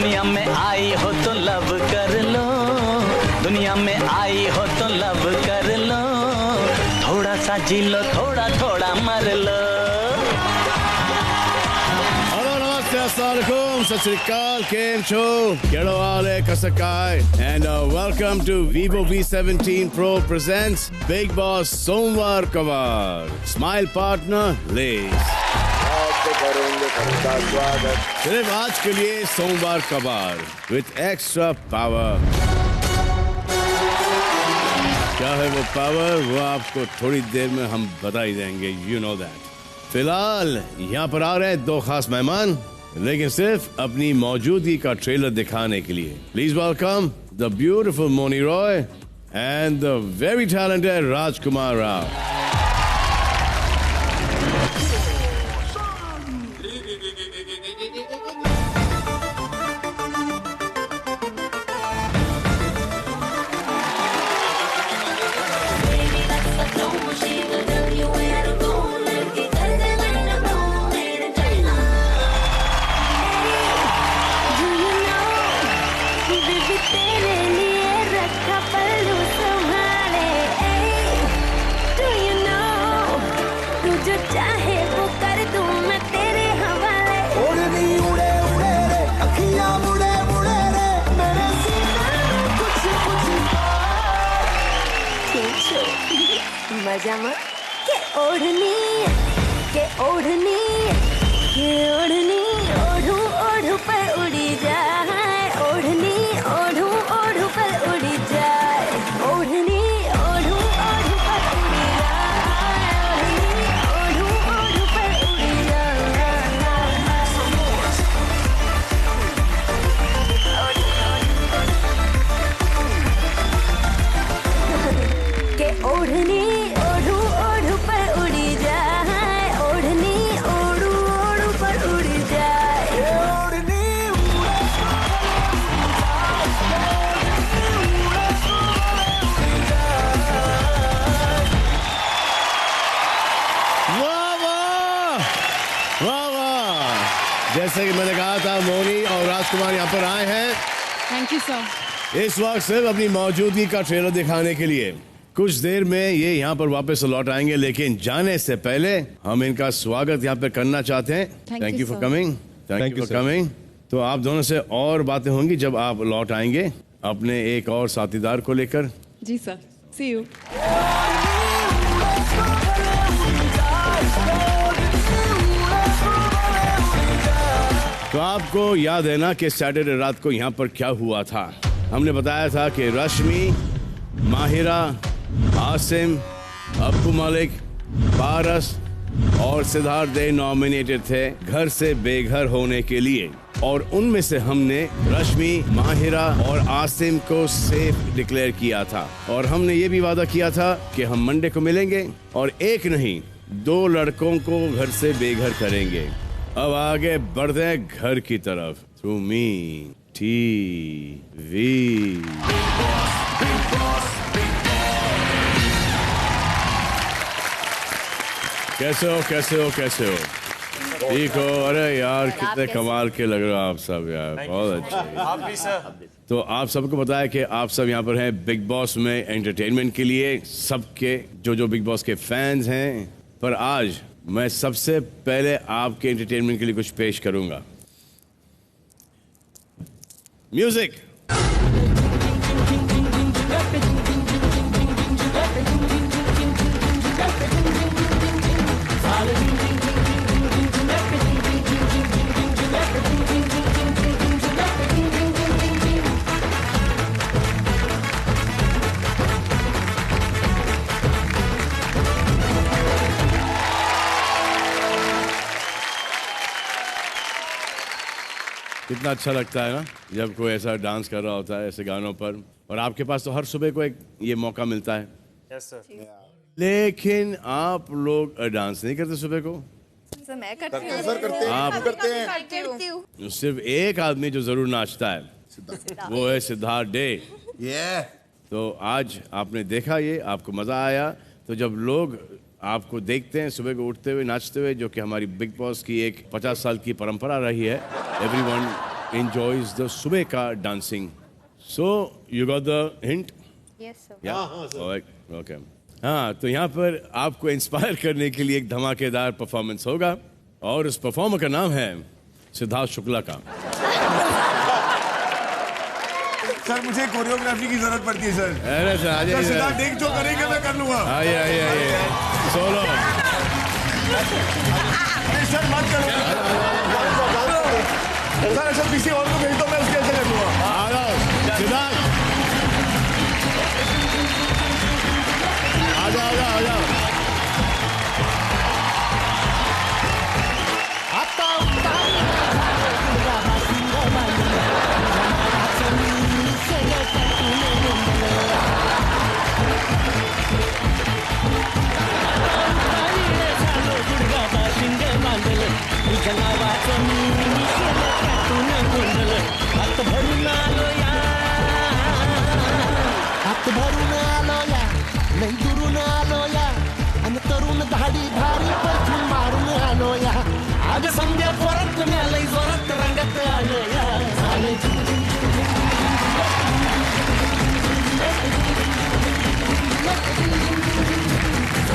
दुनिया में आई हो तो लव कर लो, दुनिया में आई हो तो लव कर लो, थोड़ा सा जी लो, थोड़ा थोड़ा मर लो। Assalamualaikum, Sat Sri Akal, Kem Cho, Kero Ale, Kasakai, and welcome to Vivo V17 Pro presents Big Boss Somwar Kavar. Smile partner, Lays. सिर्फ आज के लिए सोमवार कबार with extra power. क्या है वो पावर, वो आपको थोड़ी देर में हम बता ही देंगे. You know that. फिलहाल यहाँ पर आ रहे हैं दो खास मेहमान, लेकिन सिर्फ अपनी मौजूदगी का ट्रेलर दिखाने के लिए. Please welcome the beautiful Mouni Roy and the very talented Rajkummar Rao. मजामा के ओढ़नी के ओढ़नी के ओढ़नी ओढ़ू ओढ़ू पर उड़ी जाए, ओढ़नी ओढ़ू ओढ़ू पर उड़ी जाए, ओढ़नी ओढ़ू ओढ़ू पर उड़ी जाए, ओढ़नी ओढ़ू ओढ़ू पर उड़ी जाए. के ओढ़नी जैसे कि मैंने कहा था, मोनी और राजकुमार यहाँ पर आए हैं. Thank you sir. इस वक्त सिर्फ अपनी मौजूदगी का ट्रेलर दिखाने के लिए. कुछ देर में ये यहाँ पर वापस लौट आएंगे, लेकिन जाने से पहले हम इनका स्वागत यहाँ पे करना चाहते हैं. Thank you for coming. Thank you for coming. तो आप दोनों से और बातें होंगी जब आप लौट आएंगे अपने एक और साथीदार को लेकर. जी सर. See you. तो आपको याद है ना कि सैटरडे रात को यहाँ पर क्या हुआ था. हमने बताया था कि रश्मि, माहिरा, आसिम, अब्बू मलिक, पारस और सिद्धार्थ दे नॉमिनेटेड थे घर से बेघर होने के लिए, और उनमें से हमने रश्मि, माहिरा और आसिम को सेफ डिक्लेयर किया था. और हमने ये भी वादा किया था कि हम मंडे को मिलेंगे और एक नहीं 2 लड़कों को घर से बेघर करेंगे. अब आगे बढ़ते हैं घर की तरफ. Through me TV. कैसे हो कैसे हो कैसे हो? ठीक हो? अरे यार कितने कमाल के लग रहे हो आप सब यार, बहुत अच्छे. आप भी सर. तो आप सबको बताया कि आप सब यहाँ पर हैं बिग बॉस में एंटरटेनमेंट के लिए, सबके जो बिग बॉस के फैंस हैं. पर आज मैं सबसे पहले आपके एंटरटेनमेंट के लिए कुछ पेश करूंगा. म्यूजिक. कितना अच्छा लगता है ना जब कोई ऐसा डांस कर रहा होता है ऐसे गानों पर. और आपके पास तो हर सुबह को एक ये मौका मिलता है. Yes sir. लेकिन आप लोग डांस नहीं करते सुबह को. सर मैं करती हूँ. सर करते हैं. आप करती हूँ. सिर्फ एक आदमी जो जरूर नाचता है वो है सिद्धार्थ डे. तो आज आपने देखा, ये आपको मजा आया. तो जब लोग आपको देखते हैं सुबह को उठते हुए नाचते हुए, जो कि हमारी बिग बॉस की एक 50 साल की परंपरा रही है, एवरीवन enjoys the सुबह का dancing. So you got the hint? Yes, sir. Yeah. Okay. हाँ, तो यहाँ पर आपको इंस्पायर करने के लिए एक धमाकेदार परफॉर्मेंस होगा और उस परफॉर्मर का नाम है सिद्धार्थ शुक्ला का। सर मुझे कोरियोग्राफी की जरूरत पड़ती है सर। अरे सर आ जाइए। सिद्धार्थ देख जो करेंगे मैं कर लूंगा। आइए सोलो। अरे सर मत करो सर, अच्छा किसी और को भेज दो, मैं उसके ऐसे कर लूंगा। आ जाओ सिद्धार्थ, आ जाओ। हात भरून आलो या, लई दुरून आलो या, आणि तरुण धाडी धारी परतून मारून आलो या. आज संध्या परत लई जोरात रंगत आलो या.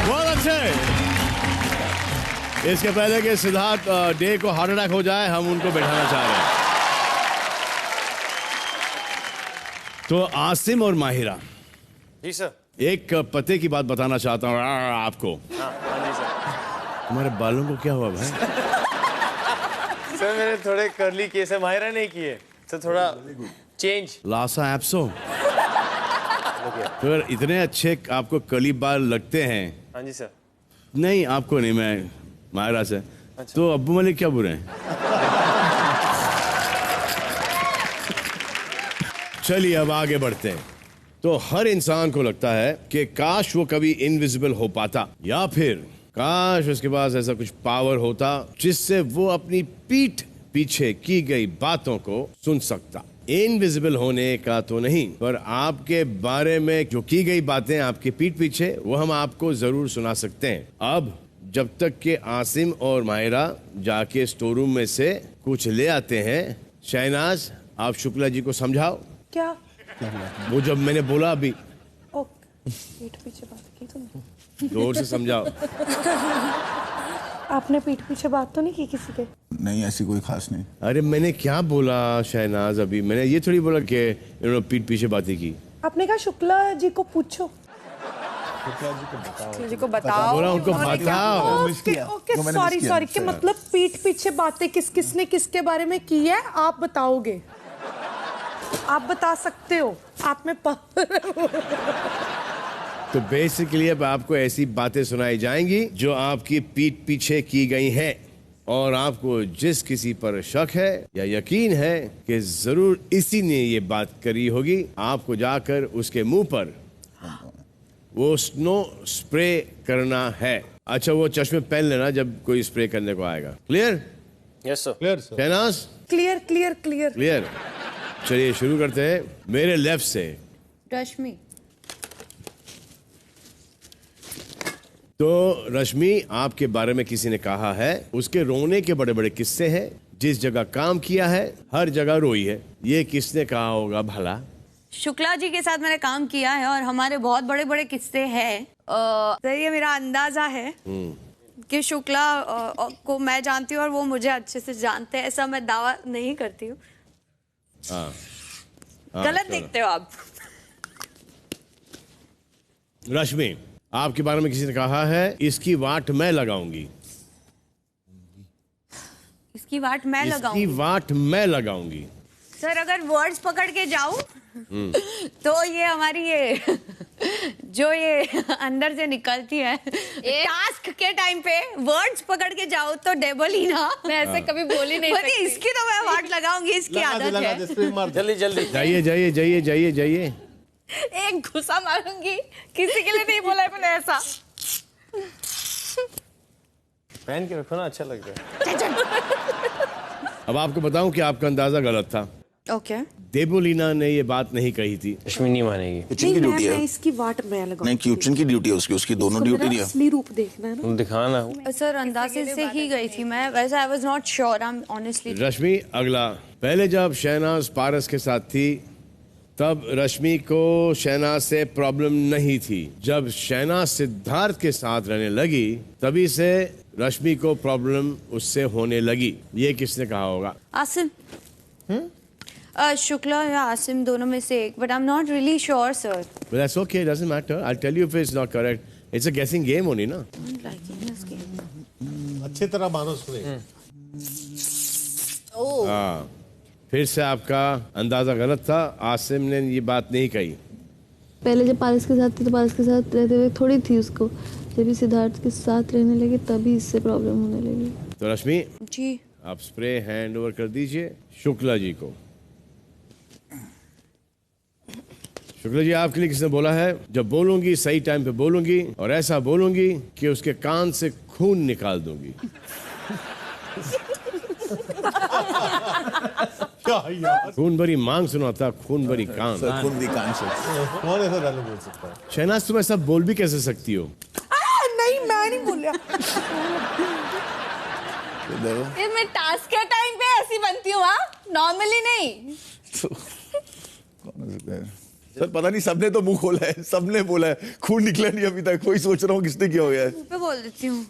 बहुत अच्छे। इसके पहले कि सिद्धार्थ डे को हार्ट अटैक हो जाए, हम उनको बैठाना चाह रहे हैं। तो आसिम और माहिरा जी सर। एक पते की बात बताना चाहता हूँ आपको। हाँ जी सर। तुम्हारे बालों को क्या हुआ भाई? सर मेरे थोड़े कर्ली केस है, माहिरा नहीं किए सर, थोड़ा चेंज। लासा एप्सो। तो इतने अच्छे आपको कर्ली बाल लगते हैं। हाँ जी सर। नहीं आपको नहीं, मैं माहिरा से। अच्छा। तो अब्बू मलिक क्या बुरे हैं? चलिए अब आगे बढ़ते हैं। तो हर इंसान को लगता है कि काश वो कभी इनविजिबल हो पाता, या फिर काश उसके पास ऐसा कुछ पावर होता जिससे वो अपनी पीठ पीछे की गई बातों को सुन सकता। इनविजिबल होने का तो नहीं, पर आपके बारे में जो की गई बातें आपके पीठ पीछे, वो हम आपको जरूर सुना सकते हैं। अब जब तक के आसिम और माहिरा जाके स्टोर रूम में से कुछ ले आते हैं, शहनाज आप शुक्ला जी को समझाओ। क्या? वो जब मैंने बोला अभी, पीठ पीछे बात की तुमने? जोर से समझाओ। आपने पीठ पीछे बात तो नहीं की किसी के? नहीं ऐसी कोई खास नहीं। अरे मैंने क्या बोला शहनाज, अभी मैंने ये थोड़ी बोला कि इन्होंने पीठ पीछे बातें की। आपने कहा शुक्ला जी को पूछो। जी को बताओ। बोला उनको बताओ। ओके सॉरी कि मतलब पीठ पीछे बातें किस किसने किसके बारे में की है आप बताओगे? आप बता सकते हो, आप में तो बेसिकली अब आपको ऐसी बातें सुनाई जाएंगी जो आपकी पीठ पीछे की गई हैं, और आपको जिस किसी पर शक है या यकीन है कि जरूर इसी ने ये बात करी होगी, आपको जाकर उसके मुंह पर वो स्नो स्प्रे करना है। अच्छा वो चश्मे पहन लेना जब कोई स्प्रे करने को आएगा। Clear? Yes sir. Clear sir. Shahnaz clear. Clear. चलिए शुरू करते हैं मेरे लेफ्ट से। रश्मि। तो रश्मि, आपके बारे में किसी ने कहा है उसके रोने के बड़े बड़े किस्से हैं, जिस जगह काम किया है हर जगह रोई है। ये किसने कहा होगा भला? शुक्ला जी के साथ मैंने काम किया है और हमारे बहुत बड़े बड़े किस्से हैं। तो ये मेरा अंदाजा है कि शुक्ला को मैं जानती हूँ और वो मुझे अच्छे से जानते हैं। ऐसा मैं दावा नहीं करती हूँ। गलत देखते हो आप। रश्मि, आपके बारे में किसी ने कहा है इसकी वाट मैं लगाऊंगी। इसकी वाट मैं इसकी लगाऊंगी। वाट मैं लगाऊंगी। सर अगर वर्ड्स पकड़ के जाऊं तो ये हमारी ये जो ये अंदर से निकलती है टास्क के टाइम पे वर्ड्स पकड़ के जाओ तो डबल ही ना। मैं ऐसे कभी बोल ही नहीं सकती। इसकी तो मैं वाट लगाऊंगी, इसकी आदत है। जल्दी जल्दी जाइए। एक घुसा मारूंगी। किसी के लिए नहीं बोला है मैंने ऐसा। पहन के रखो ना, अच्छा लगता है। अब आपको बताऊं कि आपका अंदाजा गलत था। ओके। देबोलीना ने ये बात नहीं कही थी। रश्मि नहीं मानेगी। किचन की ड्यूटी है। इसकी वाट मैं लगाऊंगी। नहीं, किचन की ड्यूटी है उसकी, उसकी दोनों ड्यूटी नहीं है। असली रूप देखना है ना। तुम दिखाना। सर अंदाजे से ही गई थी मैं, वैसे I was not sure, I am honestly. Rashmi अगला, पहले जब शहनाज पारस के साथ थी तब रश्मि को शहनाज से प्रॉब्लम नहीं थी। जब शहनाज सिद्धार्थ के साथ रहने लगी तभी से रश्मि को प्रॉब्लम उससे होने लगी। ये किसने कहा होगा? आसिम। शुक्ला या आसिम दोनों में से एक, but I am not really sure sir. But that's okay, it doesn't matter. I'll tell you if it's not correct. It's a guessing game only, ना? अच्छी तरह मानो सुने। हाँ, फिर से आपका अंदाजा गलत था। आसिम ने ये बात नहीं कही। पहले जब पारस के साथ थी तो पारस के साथ रहते हुए थोड़ी थी उसको, जब भी सिद्धार्थ के साथ रहने लगे तभी इससे प्रॉब्लम होने लगी। तो रश्मि जी आप स्प्रे हैंड ओवर कर दीजिए शुक्ला जी को। शुक्ला जी, आपके लिए किसने बोला है जब बोलूंगी सही टाइम पे बोलूंगी और ऐसा बोलूंगी कि उसके कान से खून निकाल दूंगी। क्या यार? खून भरी मांग सुना था, खून भरी कान। सर खुद कान से। कौन ऐसा डायलॉग बोल सकता है? शहनाज तुम ऐसा बोल भी कैसे सकती हो? नहीं मैं नहीं बोलिया। ये मैं टास्क के टाइम पे ऐसी बनती हूँ, नॉर्मली नहीं। कौन हो सकता है? सर पता नहीं, सबने तो मुंह खोला है, सबने बोला है, खून निकला नहीं अभी तक। कोई सोच रहा हूँ किसने किया हो है। मुंह पे बोल देती हूँ।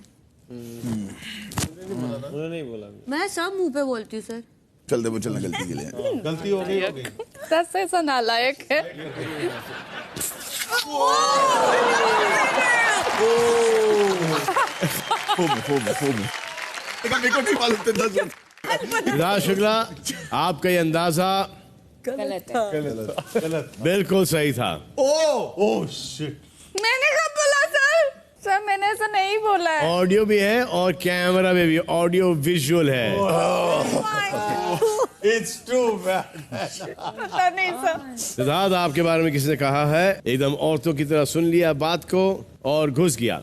उन्होंने नहीं बोला। मैं सब मुंह पे बोलती हूँ सर। चल दे वो, चलना गलती के लिए। गलती हो गई, हो गई। सच ऐसा नालायक है। मेरे को नहीं मालूम था। सिद्धार्थ शुक्ला, आपका ये अंदाजा गलत। बिल्कुल सही था। Oh shit. मैंने कब बोला सर? सर मैंने ऐसा नहीं बोला है। ऑडियो भी है और कैमरा में भी ऑडियो विजुअल है। It's too bad. पता नहीं सर। सिद्धार्थ, आपके बारे में किसने कहा है एकदम औरतों की तरह सुन लिया बात को और घुस गया।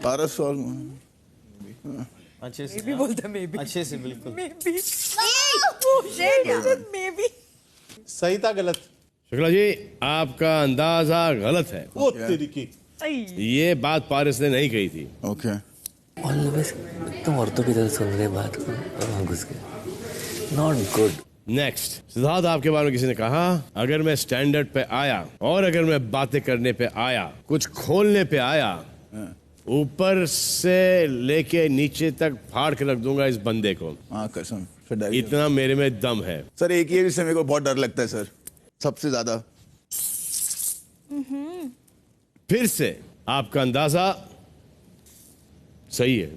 पारस और अच्छे से अच्छे से बिल्कुल। सही था गलत? शुक्ला जी, आपका अंदाजा गलत है। वो तेरी की। ये बात पारस ने नहीं कही थी। ओके। तुम औरतों की तरह सुन रहे बात को और वहां घुस गए। Not good. नेक्स्ट, सिद्धार्थ, आपके बारे में किसी ने कहा अगर मैं स्टैंडर्ड पे आया और अगर मैं बातें करने पे आया, कुछ खोलने पे आया, ऊपर से लेके नीचे तक फाड़ के रख दूंगा इस बंदे को। हाँ कसम, फिर डर गया। इतना मेरे में दम है। सर एक ही है जिससे मेरे को बहुत डर लगता है सर, सबसे ज्यादा। फिर से आपका अंदाजा सही है।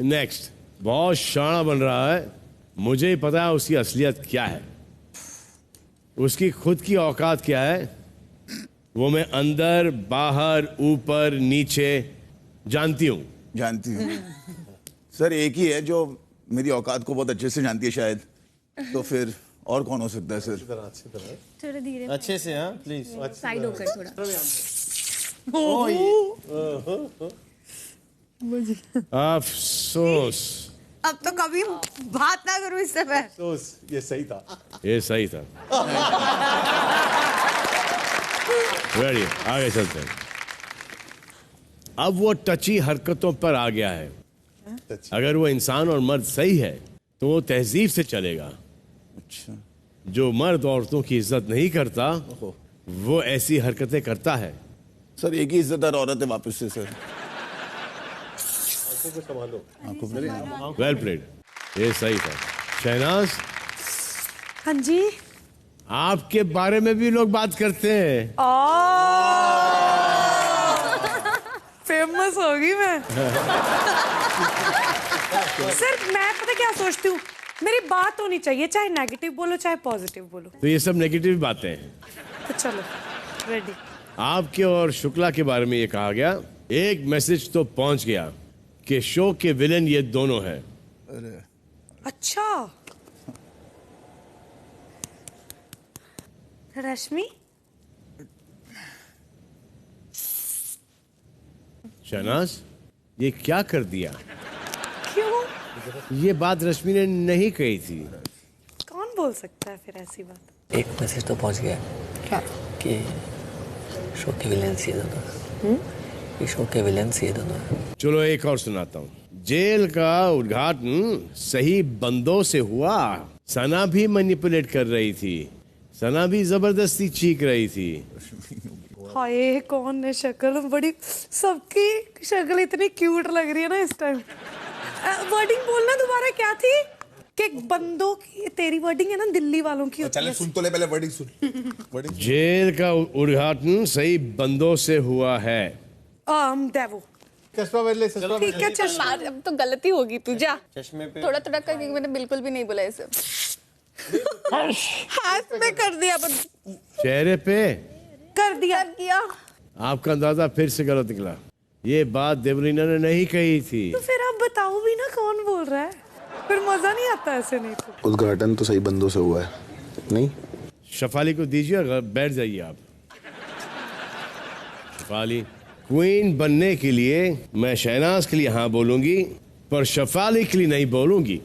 नेक्स्ट, बहुत शाना बन रहा है। मुझे ही पता है उसकी असलियत क्या है, उसकी खुद की औकात क्या है। वो मैं अंदर बाहर ऊपर नीचे जानती हूँ। जानती हूँ सर, एक ही है जो मेरी औकात को बहुत अच्छे से जानती है शायद। तो फिर और कौन हो सकता है सर? अच्छी तरह। थोड़ा धीरे अच्छे से, हाँ प्लीज। साइड होकर थोड़ा। अफसोस। अब तो कभी बात ना करूं इससे मैं। ये सही था। ये सही था। रेडी, आगे चलते हैं। अब वो टची हरकतों पर आ गया है। अगर वो इंसान और मर्द सही है तो वो तहजीब से चलेगा। अच्छा। जो मर्द औरतों की इज्जत नहीं करता वो ऐसी हरकतें करता है। सर एक ही इज्जतदार औरत है वापस से सर। वेल प्लेड, ये सही था। शहनाज, हाँ जी। आपके बारे में भी लोग बात करते हैं। फेमस होगी मैं। सर मैं पता क्या सोचती हूँ, मेरी बात होनी चाहिए, चाहे नेगेटिव बोलो चाहे पॉजिटिव बोलो। तो ये सब नेगेटिव बातें हैं। तो चलो रेडी। आपके और शुक्ला के बारे में ये कहा गया, एक मैसेज तो पहुंच गया कि शो के विलेन ये दोनों हैं। अच्छा रश्मि, शहनाज, ये क्या कर दिया? क्यों? ये बात रश्मि ने नहीं कही थी। कौन बोल सकता है फिर ऐसी बात? एक मैसेज तो पहुंच गया क्या? कि शो के विलेंस ये दोनों कि शो के विलेंस ये दोनों। चलो एक और सुनाता हूँ। जेल का उद्घाटन सही बंदों से हुआ। सना भी मैनिपुलेट कर रही थी, सना भी जबरदस्ती चीख रही थी। हाय कौन है? शक्ल बड़ी, सबकी शक्ल इतनी क्यूट लग रही है ना इस टाइम। वर्डिंग बोलना दोबारा क्या थी? कि बंदों की, तेरी वर्डिंग है ना दिल्ली वालों की होती है। चले सुन तो ले, पहले वर्डिंग सुन। वर्डिंग जेल का उद्घाटन सही बंदों से हुआ है। देवो चश्मा पहन ले, चश्मा पहन ठीक है, चश्मा अब तो गलती होगी तुझा। चश्मे पे थोड़ा थोड़ा करके मैंने बिल्कुल भी नहीं बोला इसे। हाथ में कर दिया, चेहरे पे कर दिया किया। आपका अंदाजा फिर से गलत निकला। ये बात देवलीना ने नहीं कही थी। तो फिर आप बताओ भी ना कौन बोल रहा है, फिर मजा नहीं आता ऐसे। नहीं तो उद्घाटन तो सही बंदों से हुआ है। नहीं, शफाली को दीजिए, बैठ जाइए आप। शफाली, क्वीन बनने के लिए मैं शहनाज के लिए हाँ बोलूंगी, पर शफाली के लिए नहीं बोलूंगी।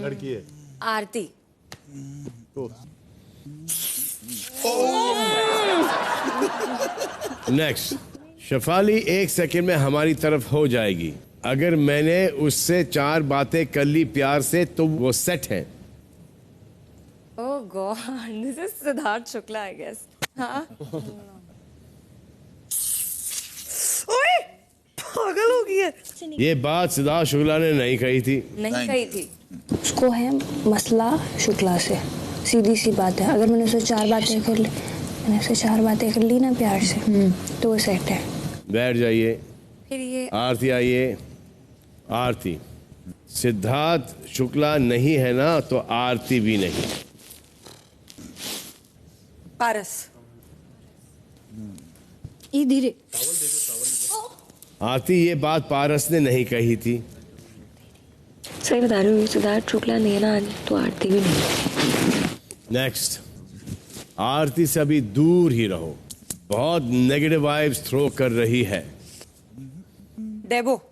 लड़की है। आरती। नेक्स्ट, शफाली 1 सेकंड में हमारी तरफ हो जाएगी। अगर मैंने उससे 4 बातें कर ली प्यार से तो वो सेट है। Oh god, this is Siddharth Shukla I guess. हाँ ओए पागल हो गई है। ये बात सिद्धार्थ शुक्ला ने नहीं कही थी। नहीं कही थी। उसको है मसला शुक्ला से, सीधी सी बात है। अगर मैंने उससे 4 बातें कर ली, मैंने उससे 4 बातें कर ली ना प्यार से, तो वो सेट है। बैठ जाइए। फिर ये आरती आइए। आरती, सिद्धार्थ शुक्ला नहीं है ना तो आरती भी नहीं। पारस। ये धीरे। आरती, ये बात पारस ने नहीं कही थी। सही बता रही हूँ, सिद्धार्थ शुक्ला नहीं है ना तो आरती भी नहीं। नेक्स्ट, आरती से अभी दूर ही रहो, बहुत नेगेटिव वाइब्स थ्रो कर रही है। देवो।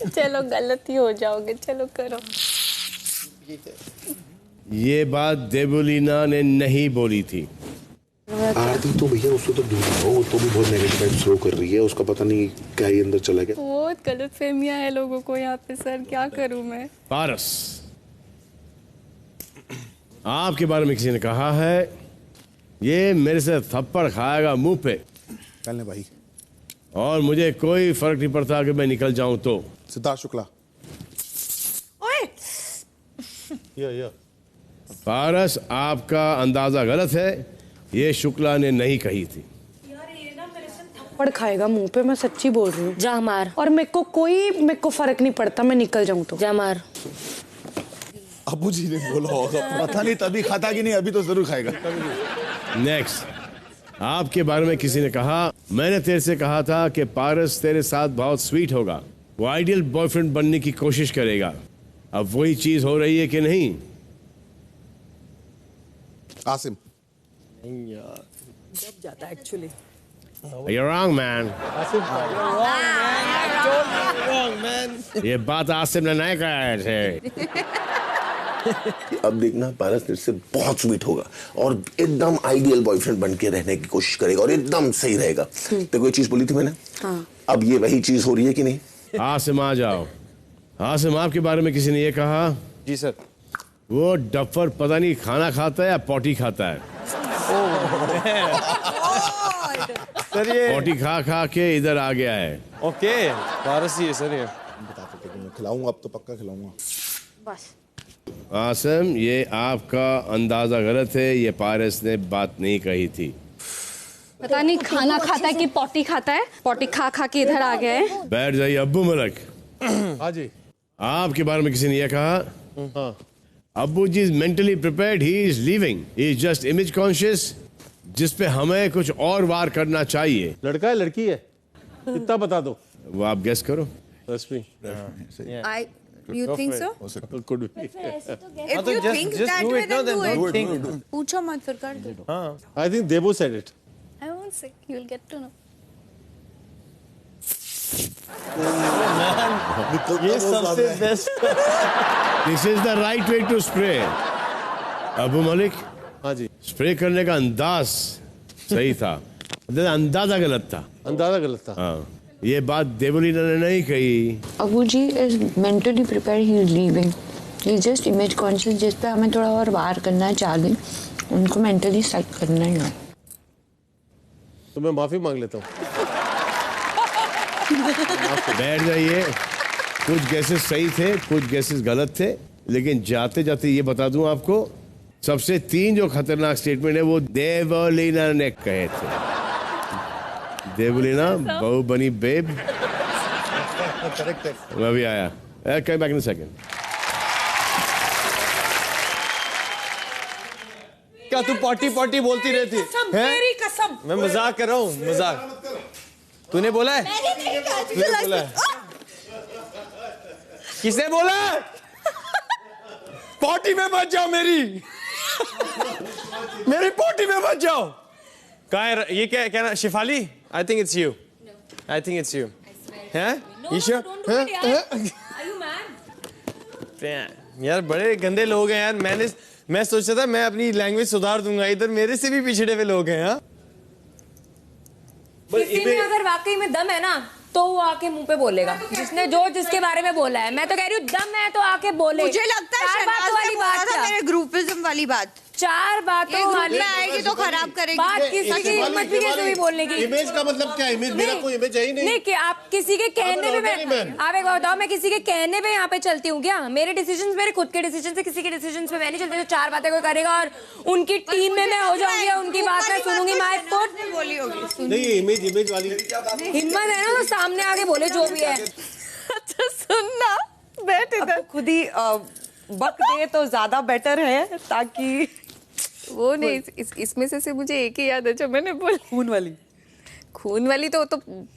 चलो गलती हो जाओगे, चलो करो। ये बात देवलीना ने नहीं बोली थी। आरती तो भैया उससे तो दूर रहो, वो तो भी बहुत नेगेटिव वाइब थ्रो कर रही है। उसका पता नहीं क्या ही अंदर चला गया। बहुत गलत फहमियां है लोगों को यहाँ पे सर, क्या करूं मैं। पारस, आपके बारे में किसी ने कहा है ये मेरे से थप्पड़ खाएगा मुंह पे। चलने भाई। और मुझे कोई फर्क नहीं पड़ता कि मैं निकल जाऊं तो। सिद्धार्थ शुक्ला। ओए या पारस, आपका अंदाजा गलत है, ये शुक्ला ने नहीं कही थी। थप्पड़ खाएगा मुंह पे, मैं सच्ची बोल रही हूँ। जा मार। और मेरे को फर्क नहीं पड़ता, मैं निकल जाऊं तो। जा मार। अबू जी ने बोला होगा, पता नहीं तभी खाता कि नहीं, अभी तो जरूर खाएगा। नेक्स्ट, आपके बारे में किसी ने कहा मैंने तेरे से कहा था कि पारस तेरे साथ बहुत स्वीट होगा, वो आइडियल बॉयफ्रेंड बनने की कोशिश करेगा। अब वही चीज हो रही है कि नहीं? आसिम। जब जाता है एक्चुअली। You're wrong, man. ये बात आसिम ने नहीं कहा थे। अब देखना, पारस तेरे से बहुत स्वीट होगा और एकदम आइडियल बॉयफ्रेंड बन के रहने की कोशिश करेगा और एकदम सही रहेगा। तो कोई चीज बोली थी मैंने। हाँ। अब ये वही चीज हो रही है कि नहीं? आसिम आ जाओ। आसिम, आपके बारे में किसी ने ये कहा जी सर। वो डफर पता नहीं खाना खाता है या पॉटी खाता है। सर ये पॉटी खा खा के इधर आ गया है। ओके, पारस ही है सर ये। खिलाऊंगा, अब तो पक्का खिलाऊंगा। बस आसिम, ये आपका अंदाजा गलत है, ये पारस ने बात नहीं कही थी। पता नहीं खाना खाता है कि पॉटी खाता है, पॉटी खा खा के इधर आ गया है। बैठ जाइए अब्बू मलक। हाँ जी। आपके बारे में किसी ने यह कहा हाँ। Abu ji is mentally prepared, he is leaving, he is just image conscious, जिस पे हमें कुछ और वार करना चाहिए। लड़का है लड़की है, इतना बता दो। वो आप गेस करो। रश्मि। You think so? Could be. If you think that way, then do it. पूछो मत, फिर कर दो। हाँ। I think Debu said it. I won't say. You'll get to know. ये सबसे best. This is the right way to spray. Abu Malik, हाँ जी, स्प्रे करने का अंदाज सही था, अंदाजा गलत था। अंदाजा गलत था। हाँ, ये बात देवलीना ने नहीं कही। Abu ji is mentally prepare, he is leaving, he is just image conscious. जिस पे हमें थोड़ा और वार करना है चार्ली, उनको मेंटली सेट करना ही है। तो मैं माफी मांग लेता हूँ। बैठ जाइए। कुछ गैसेस सही थे, कुछ गैसेस गलत थे, लेकिन जाते जाते ये बता दूं आपको, सबसे 3 जो खतरनाक स्टेटमेंट है वो देवलीना ने कहे थे। देवलीना बहू बनी बेब। मैं भी आया, कम बैक इन सेकंड। क्या तू पॉटी पॉटी बोलती रहती है? मेरी कसम। मैं मजाक कर रहा हूँ, मजाक। तूने बोला है? तूने बोला है? किसने बोला है? पॉटी में मत जाओ मेरी पॉटी में मत जाओ। कहाँ है ये? क्या ना Shifali? I think it's you, I think it's you. हैं यार, बड़े गंदे लोग हैं यार। मैं सोचा था मैं अपनी लैंग्वेज सुधार दूंगा, इधर मेरे से भी पिछड़े हुए लोग हैं। हाँ, किसी में अगर वाकई में दम है ना, तो वो आके मुंह पे बोलेगा, जिसने जो जिसके बारे में बोला है। मैं तो कह रही हूँ दम है तो आके बोले। मुझे लगता है शहनाज वाली बात था, मेरे ग्रुपिज्म वाली बात। 4 बातों वाली आएगी तो खराब करेगी। बात किसी की हिम्मत भी कैसे हुई बोलने की? इमेज का मतलब क्या? इमेज मेरा कोई इमेज है ही नहीं। नहीं कि आप किसी के कहने पे आप एक बताओ, मैं किसी के कहने पे यहाँ पे चलती हूँ क्या? मेरे डिसीजंस मेरे खुद के डिसीजन से, किसी के डिसीजंस पे मैं नहीं चलती। तो 4 बातें कोई करेगा और उनकी टीम में मैं हो जाऊंगी, उनकी बात मैं सुनूंगी। माय फुट बोली होगी नहीं, इमेज वाली हिम्मत है ना तो सामने आके बोले जो भी है। अच्छा सुनना, बैठ इधर। खुद ही बक दे तो ज्यादा बेटर है, ताकि वो नहीं। इसमें से मुझे एक ही याद है जो मैंने बोला, खून वाली तो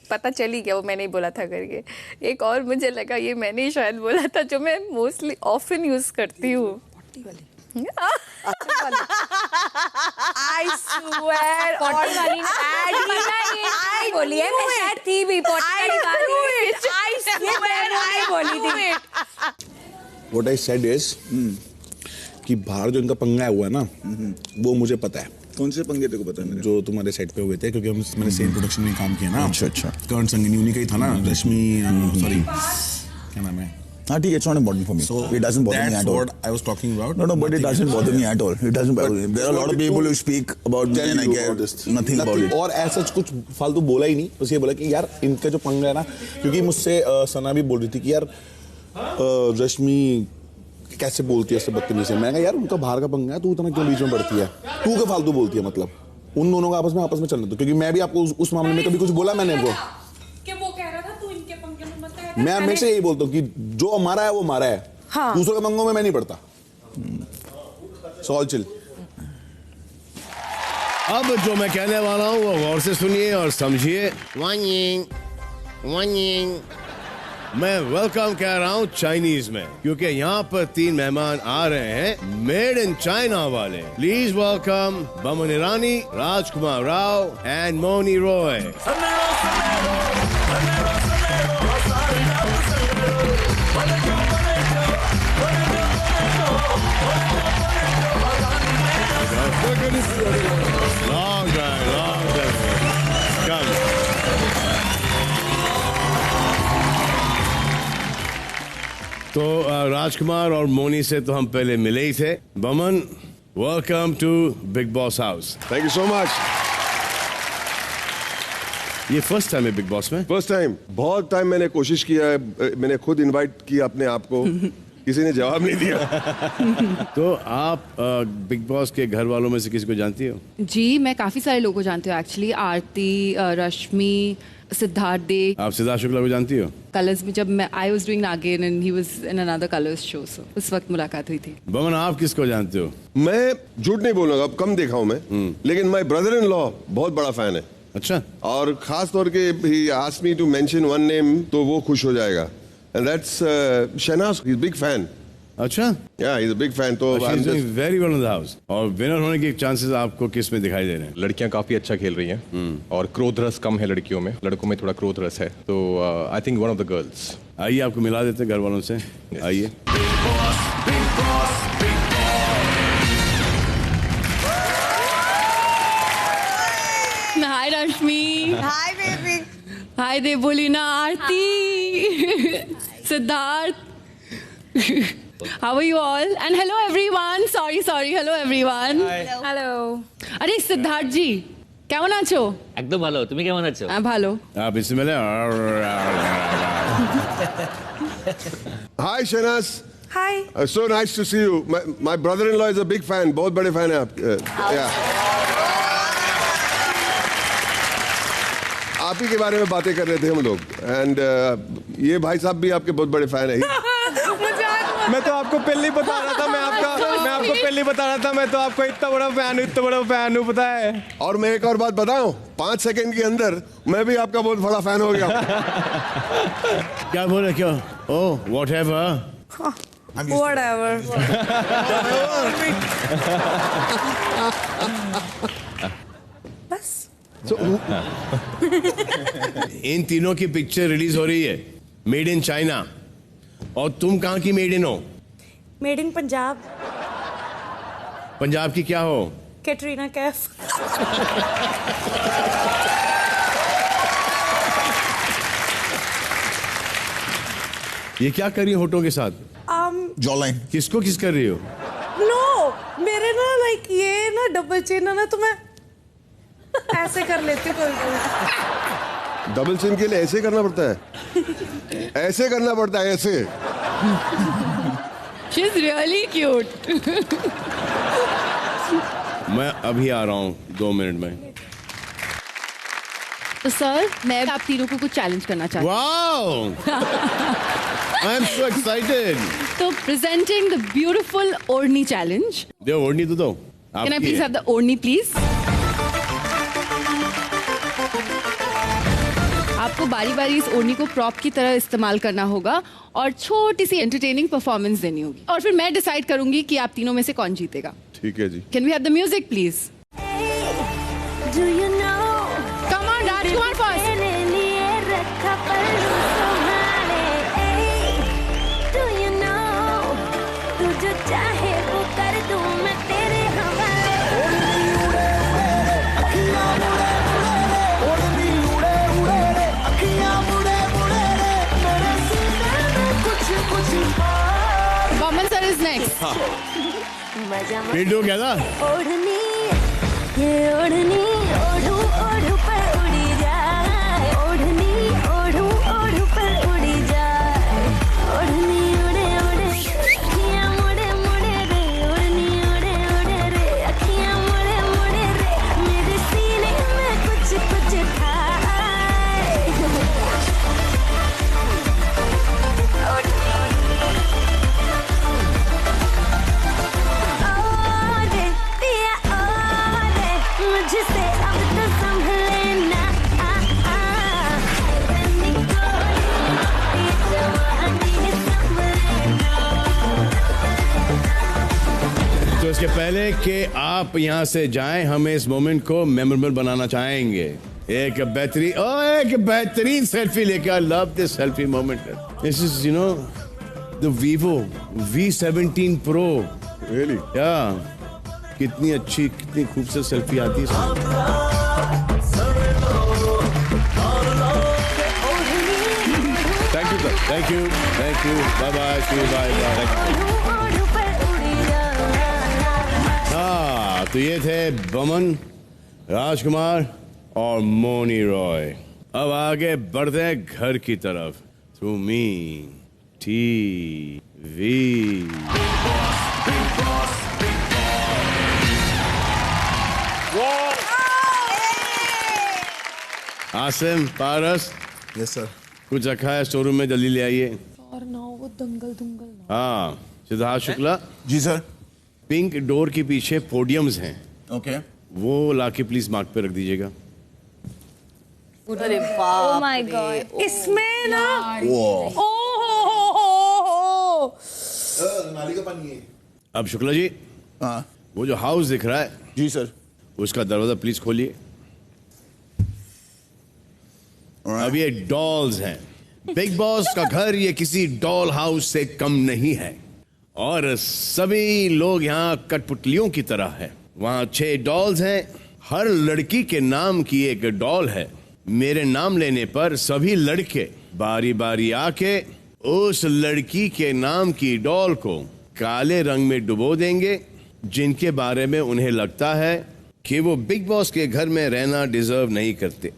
पता चल ही गया वो मैंने ही बोला था करके। एक और मुझे लगा ये मैंने ही शायद बोला था, जो मैं मोस्टली ऑफन यूज करती हूँ। आई स्वेयर पॉटी वाली नहीं बोली है, मैं शायद थी भी पॉटी वाली बोली थी। What I said is कि बाहर जो इनका पंगा हुआ है ना, वो मुझे पता है। कौन से पंगे तेरे को पता है? जो तुम्हारे सेट पे हुए थे, क्योंकि मैंने सेम प्रोडक्शन में काम किया ना। अच्छा। कर्ण संगिनी उन्हीं का ही था ना, रश्मि, सॉरी क्या नाम है? हाँ ठीक है, it's not important for me. So it doesn't bother me at all. That's what I was talking about. No, but it doesn't bother me at all. It doesn't bother me. There are a lot of people who speak about me and I care nothing about it. और ऐसा कुछ फालतू बोला ही नहीं, बस ये बोला कि यार इनका जो पंगा है ना, क्योंकि मुझसे सना भी बोल रही थी कि यार रश्मि कैसे बोलती है सब बदतमीजी से। मैं कहा यार उनका बाहर का पंगा है, तू इतना क्यों बीच में पड़ती है? तू क्या फालतू बोलती है? मतलब उन दोनों का आपस में चलने दो, क्योंकि मैं भी आपको उस मामले में कभी कुछ बोला मैंने वो कह रहा था तू इनके पंगे में मत आया। मैं हमेशा यही बोलता हूँ कि जो हमारा है वो हमारा है। हाँ। दूसरों के पंगों में मैं नहीं पड़ता। सॉल चिल। अब जो मैं कहने वाला हूँ वो गौर से सुनिए और समझिए। मैं वेलकम कह रहा हूँ चाइनीज में, क्योंकि यहाँ पर 3 मेहमान आ रहे हैं मेड इन चाइना वाले। Please welcome Boman Irani, Rajkummar Rao and Mouni Roy. Long time. Come. तो राजकुमार और मोनी से तो हम पहले मिले ही थे। Baman, welcome to Bigg Boss house. Thank you so much. ये फर्स्ट टाइम है बिग बॉस में? First time. बहुत टाइम मैंने कोशिश किया है, मैंने खुद इनवाइट किया अपने आप को, किसी ने जवाब नहीं दिया। तो आप बिग बॉस के घर वालों में से किसी को जानती हो? जी, मैं काफी सारे लोगों को जानती हूँ एक्चुअली। आरती, रश्मि, सिद्धार्थ दे। आप सिद्धार्थ शुक्ला को जानती हो? कलर्स में जब मैं I was doing Naagin and he was in another Colors show, so उस वक्त मुलाकात हुई थी। बमन, आप किसको जानते हो? मैं झूठ नहीं बोलूंगा, अब कम देखा हूं मैं, लेकिन माय ब्रदर इन लॉ बहुत बड़ा फैन है। अच्छा। और खास तौर के he asked me to mention one name, तो वो खुश हो जाएगा, and that's Shehnaaz. He is big fan. अच्छा। Yeah he is a big fan. तो she is doing very well in the house. और विनर होने के चांसेस आपको किस में दिखाई दे रहे हैं? लड़कियां काफी अच्छा खेल रही हैं और क्रोध रस कम है लड़कियों में, लड़कों में थोड़ा क्रोध रस है। तो I think one of the girls. आइए आपको मिला देते हैं घर वालों से, आइए। Hi Rashmi. Hi baby. Hi Devoleena, Arti, Siddharth. How are you all? And hello everyone. Sorry. Hello everyone. Hello. আরে সিদ্ধার্থ জি কেমন আছো? একদম ভালো, তুমি কেমন আছো? ভালো। বিসমিল্লাহ। Hi Shahnaz. Hi. So nice to see you. My brother-in-law is a big fan. बहुत बड़े fan हैं आप। Yeah. आप ही के बारे में बातें कर रहे थे हम लोग एंड ये भाई साहब भी आपके बहुत बड़े फैन है। मैं तो आपको पहले ही बता रहा था, मैं आपको पहले ही बता रहा था, मैं तो आपको इतना बड़ा फैन हूँ पता है। और मैं एक और बात बताऊं, 5 सेकंड के अंदर मैं भी आपका बहुत बड़ा फैन हो गया। क्या बोले क्यों? ओह whatever. Whatever. बस। इन तीनों की पिक्चर रिलीज हो रही है, मेड इन चाइना। और तुम कहाँ की मेड इन हो? Made in Punjab. पंजाब की क्या हो? कैटरीना कैफ। ये क्या कर रही हो होठों के साथ? जॉलाइन। किसको किस कर रही हो? नो मेरे ना लाइक ये ना डबल चिन है ना, तो मैं ऐसे कर लेती हूँ कभी। डबल चिन के लिए ऐसे करना पड़ता है? ऐसे करना पड़ता है, ऐसे। She's really cute. मैं अभी आ रहा हूँ 2 मिनट में। तो सर मैं आप तीनों को कुछ चैलेंज करना चाहती हूँ। Wow! I am so excited. तो presenting the beautiful ओढ़नी challenge. दो ओढ़नी तो दो। Can I please have the ओढ़नी please? आपको बारी बारी इस ओढ़नी को प्रॉप की तरह इस्तेमाल करना होगा और छोटी सी एंटरटेनिंग परफॉर्मेंस देनी होगी और फिर मैं डिसाइड करूंगी कि आप तीनों में से कौन जीतेगा। ठीक है जी। Can we have the music please? Come on Rajkummar first. Boman sir is next. पिंडू क्या था? ओढ़नी ये ओढ़नी ओढ़ू ओढ़ू पर उड़ी जाए, ओढ़नी ओढ़ू ओढ़ू पर उड़ी जाए, ओढ़नी उड़े उड़े अखियां मुड़े मुड़े रे, ओढ़नी उड़े उड़े रे अखियां मुड़े मुड़े रे, मेरे सीने में कुछ कुछ तो इसके पहले कि आप यहाँ से जाएं, हम इस मोमेंट को मेमोरेबल बनाना चाहेंगे। एक बेहतरीन सेल्फी लेके, I love this selfie moment. This is the Vivo V17 Pro। Really? Yeah. कितनी अच्छी, कितनी खूबसूरत सेल्फी आती है। Thank you. Bye bye. हाँ, तो ये थे बमन, राजकुमार और मोनी रॉय। अब आगे बढ़ते हैं घर की तरफ। Through me TV। Asim, Paras. Yes sir. कुछ रखा है स्टोरूम में, जल्दी ले आइए। और ना वो दंगल हाँ, सिद्धार्थ शुक्ला। जी सर। पिंक डोर के पीछे पोडियम्स हैं। ओके। वो लाके प्लीज मार्क पे रख दीजिएगा। अरे बाप, माय गॉड, इसमें ना नाली का पानी है। अब शुक्ला जी, हाँ, वो जो हाउस दिख रहा है, जी सर, उसका दरवाजा प्लीज खोलिए। अब ये डॉल्स हैं, बिग बॉस का घर ये किसी डॉल हाउस से कम नहीं है और सभी लोग यहाँ कठपुतलियों की तरह है। वहाँ 6 डॉल्स हैं, हर लड़की के नाम की एक डॉल है। मेरे नाम लेने पर सभी लड़के बारी बारी आके उस लड़की के नाम की डॉल को काले रंग में डुबो देंगे, जिनके बारे में उन्हें लगता है कि वो बिग बॉस के घर में रहना डिजर्व नहीं करते।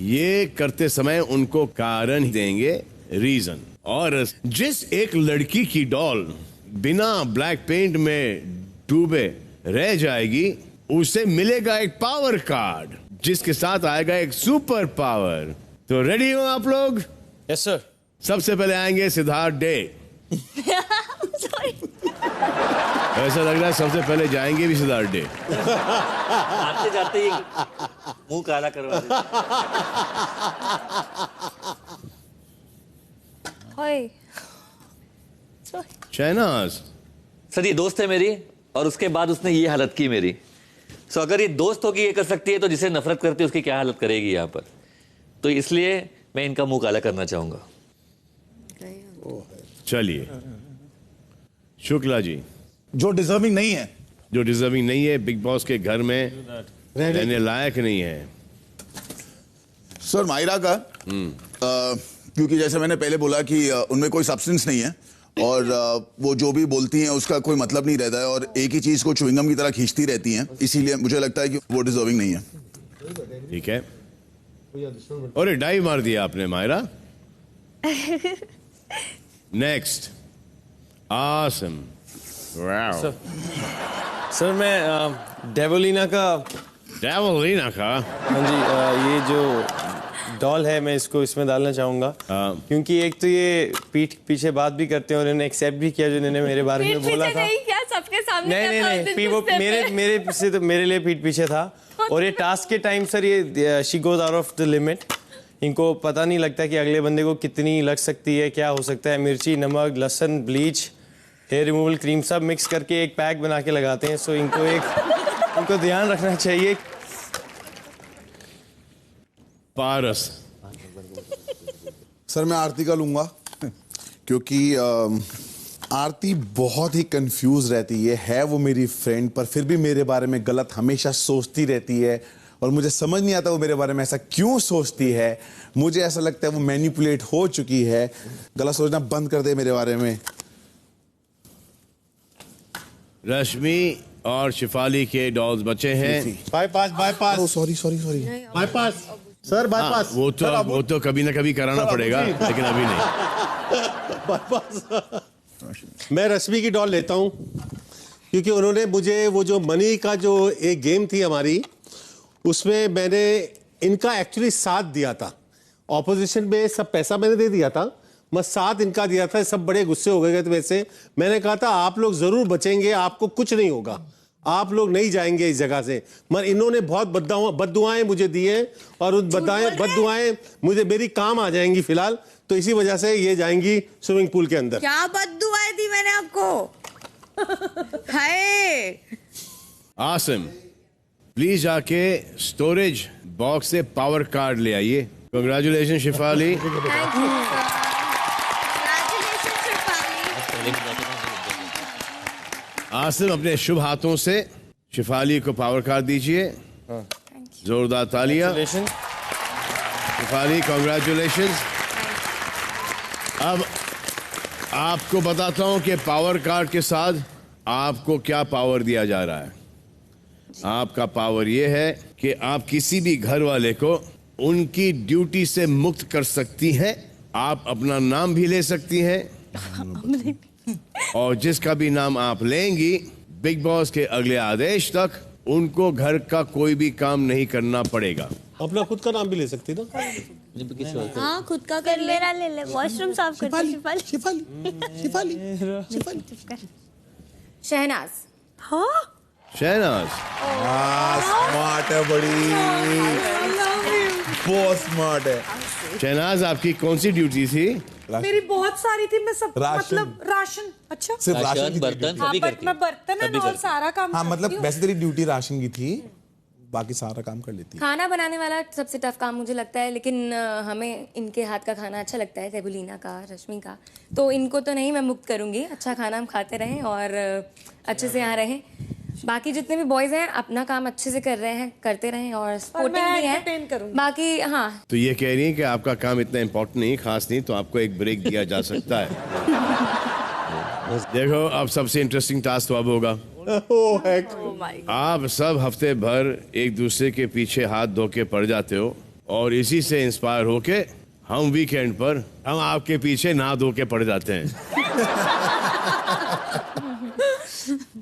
ये करते समय उनको कारण देंगे, रीजन। और जिस एक लड़की की डॉल बिना ब्लैक पेंट में डूबे रह जाएगी, उसे मिलेगा एक पावर कार्ड जिसके साथ आएगा एक सुपर पावर। तो रेडी हो आप लोग? Yes sir. सबसे पहले आएंगे सिद्धार्थ डे। ऐसा लग रहा है सबसे पहले जाएंगे भी सिद्धार्थ डे। आते जाते ही मुंह काला करवा देते। शहनाज। सर ये दोस्त है मेरी और उसके बाद उसने ये हालत की मेरी। सो अगर ये दोस्त होगी ये कर सकती है तो जिसे नफरत करती है उसकी क्या हालत करेगी यहाँ पर। तो इसलिए मैं इनका मुंह काला करना चाहूंगा। चलिए शुक्ला जी। जो डिजर्विंग नहीं है, जो डिजर्विंग नहीं है, बिग बॉस के घर में रहने लायक नहीं है। सर मायरा का क्योंकि जैसे मैंने पहले बोला कि उनमें कोई सब्सटेंस नहीं है और वो जो भी बोलती हैं उसका कोई मतलब नहीं रहता है और एक ही चीज को च्युइंगम की तरह खींचती रहती हैं, इसीलिए मुझे लगता है कि वो डिजर्विंग नहीं है। ठीक है। और डाइव मार दिया आपने मायरा। नेक्स्ट आसम। सर मैं डेवोलिना का। हाँ जी, ये जो डॉल है मैं इसको इसमें डालना चाहूंगा क्योंकि एक तो ये पीठ पीछे बात भी करते हैं और इन्होंने एक्सेप्ट भी किया जो इन्होंने मेरे बारे में बोला था। नहीं क्या सबके सामने नहीं वो मेरे लिए पीठ पीछे था। और ये टास्क के टाइम सर ये she goes out of the limit. इनको पता नहीं लगता कि अगले बंदे को कितनी लग सकती है, क्या हो सकता है। मिर्ची, नमक, लहसुन, ब्लीच, हेयर रिमूवल क्रीम सब मिक्स करके एक पैक बना के लगाते हैं। सो इनको ध्यान रखना चाहिए। पारस। सर मैं आरती का लूंगा क्योंकि आरती बहुत ही कंफ्यूज रहती है वो मेरी फ्रेंड पर फिर भी मेरे बारे में गलत हमेशा सोचती रहती है और मुझे समझ नहीं आता वो मेरे बारे में ऐसा क्यों सोचती है। मुझे ऐसा लगता है वो मैनिपुलेट हो चुकी है। गलत सोचना बंद कर दे मेरे बारे में। रश्मि और शिफाली के डॉल्स बचे हैं। Bypass. Sorry bypass sir, bypass. वो तो कभी ना कभी कराना पड़ेगा लेकिन अभी नहीं। मैं रश्मि की डॉल लेता हूं क्योंकि उन्होंने मुझे वो जो मनी का जो एक गेम थी हमारी उसमें मैंने इनका एक्चुअली साथ दिया था। ऑपोजिशन में सब पैसा मैंने दे दिया था, मैं साथ इनका दिया था। सब बड़े गुस्से हो गए थे वैसे। मैंने कहा था आप लोग जरूर बचेंगे, आपको कुछ नहीं होगा, आप लोग नहीं जाएंगे इस जगह से। मगर इन्होंने बहुत बद्दुआएं मुझे दी हैं और उन बद्दुआएं मुझे मेरी काम आ जाएंगी फिलहाल। तो इसी वजह से ये जाएंगी स्विमिंग पूल के अंदर। क्या बद्दुआएं दी मैंने आपको? हाय आसिम प्लीज जाके स्टोरेज बॉक्स से पावर कार्ड ले आइए। कंग्रेचुलेशन शिफाली। आसिम अपने शुभ हाथों से शिफाली को पावर कार्ड दीजिए। जोरदार तालियां। शिफाली कांग्रेचुलेशन। अब आपको बताता हूं कि पावर कार्ड के साथ आपको क्या पावर दिया जा रहा है। आपका पावर यह है कि आप किसी भी घर वाले को उनकी ड्यूटी से मुक्त कर सकती हैं। आप अपना नाम भी ले सकती हैं और जिसका भी नाम आप लेंगी बिग बॉस के अगले आदेश तक उनको घर का कोई भी काम नहीं करना पड़ेगा। अपना खुद का नाम भी ले सकती ना। हाँ खुद का कर ले। मेरा ले ले, वॉशरूम साफ कर। शिफाली शहनाज। हाँ शहनाज स्मार्ट है, बड़ी बहुत स्मार्ट है। शहनाज आपकी कौन सी ड्यूटी थी? मेरी बहुत सारी थी। मैं सब मतलब राशन। अच्छा सिर्फ राशन, बर्तन हाँ, बट मैं बर्तन है और सारा काम हाँ मतलब वैसे तेरी ड्यूटी राशन की थी बाकी सारा काम कर लेती है। खाना बनाने वाला सबसे टफ काम मुझे लगता है, लेकिन हमें इनके हाथ का खाना अच्छा लगता है, देवलीना का, रश्मि का, तो इनको तो नहीं मैं मुक्त करूंगी। अच्छा खाना हम खाते रहें और अच्छे से यहाँ रहें। बाकी जितने भी बॉयज हैं अपना काम अच्छे से कर रहे हैं, करते रहें और सपोर्टिंग भी है। बाकी हाँ, तो ये कह रही है कि आपका काम इतना इम्पोर्टेंट नहीं, खास नहीं, तो आपको एक ब्रेक दिया जा सकता है। देखो अब सबसे इंटरेस्टिंग टास्क तो अब होगा। आप सब हफ्ते भर एक दूसरे के पीछे हाथ धो के पड़ जाते हो और इसी से इंस्पायर होके हम वीकेंड पर हम आपके पीछे ना धो के पड़ जाते हैं।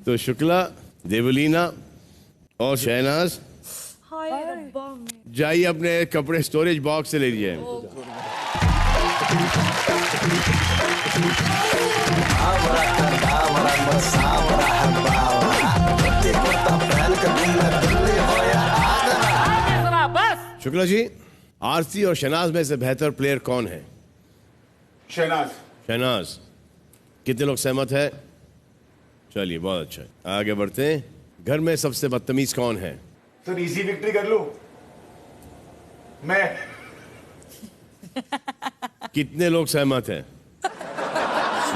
तो शुक्ला, देवलीना और शहनाज जाइए अपने कपड़े स्टोरेज बॉक्स से ले लीजिए। शुक्ला जी, आरती और शहनाज में से बेहतर प्लेयर कौन है? शहनाज। शहनाज, कितने लोग सहमत है? चलिए बहुत अच्छा, आगे बढ़ते हैं। घर में सबसे बदतमीज कौन है? सर इजी विक्ट्री कर लूं मैं। कितने लोग सहमत हैं?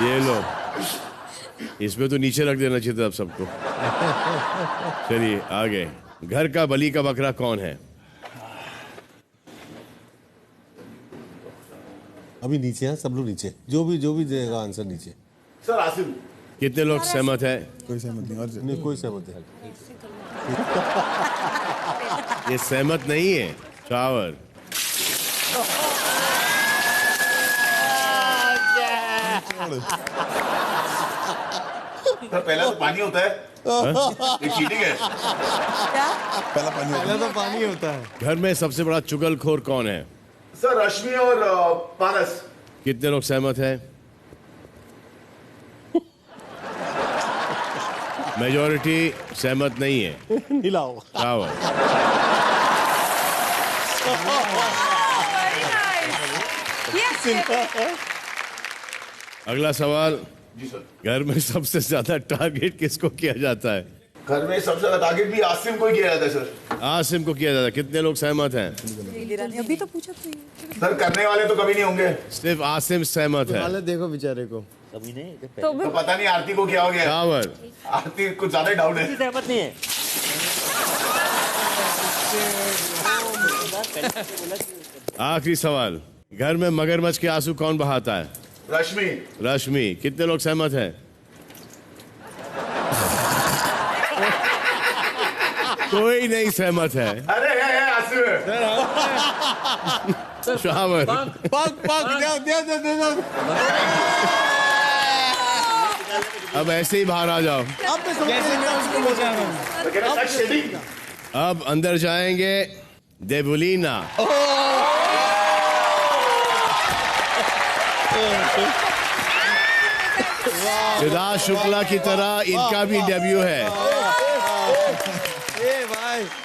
ये लोग, इसमें तो नीचे रख देना चाहिए था अब सबको। चलिए आगे। घर का बली का बकरा कौन है? अभी नीचे हैं सब लोग, नीचे जो भी देगा आंसर नीचे। सर आसिम। कितने लोग सहमत है? कोई सहमत नहीं। और नहीं कोई सहमत है। ये सहमत नहीं है। शावर। सर पहला तो पानी होता है। ये चीटिंग है। क्या? पहला तो पानी होता है। घर में सबसे बड़ा चुगलखोर कौन है? सर रश्मि और पारस। कितने लोग सहमत हैं? मेजॉरिटी सहमत नहीं है। हिलाओ। शावर। अगला सवाल। जी सर। घर में सबसे ज्यादा टारगेट किसको किया जाता है? घर में सबसे ज्यादा टारगेट भी आसिम को ही किया जाता है सर। आसिम को किया जाता है। कितने लोग सहमत हैं? अभी तो पूछा तो सर करने वाले तो कभी नहीं होंगे। सिर्फ आसिम सहमत है। हालत देखो बेचारे को। कभी नहीं तो पता नहीं आरती को क्या हो गया। शावर। आरती कुछ ज्यादा ही डाउट है। सहमत नहीं है। आखिरी सवाल। घर में मगरमच्छ के आंसू कौन बहाता है? रश्मि। रश्मि। कितने लोग सहमत हैं? कोई नहीं सहमत है। अरे है आसिम। शावर। अब ऐसे ही बाहर आ जाओ। अब अंदर जाएंगे देवलीना। सिद्धार्थ शुक्ला की तरह इनका भी डेब्यू है।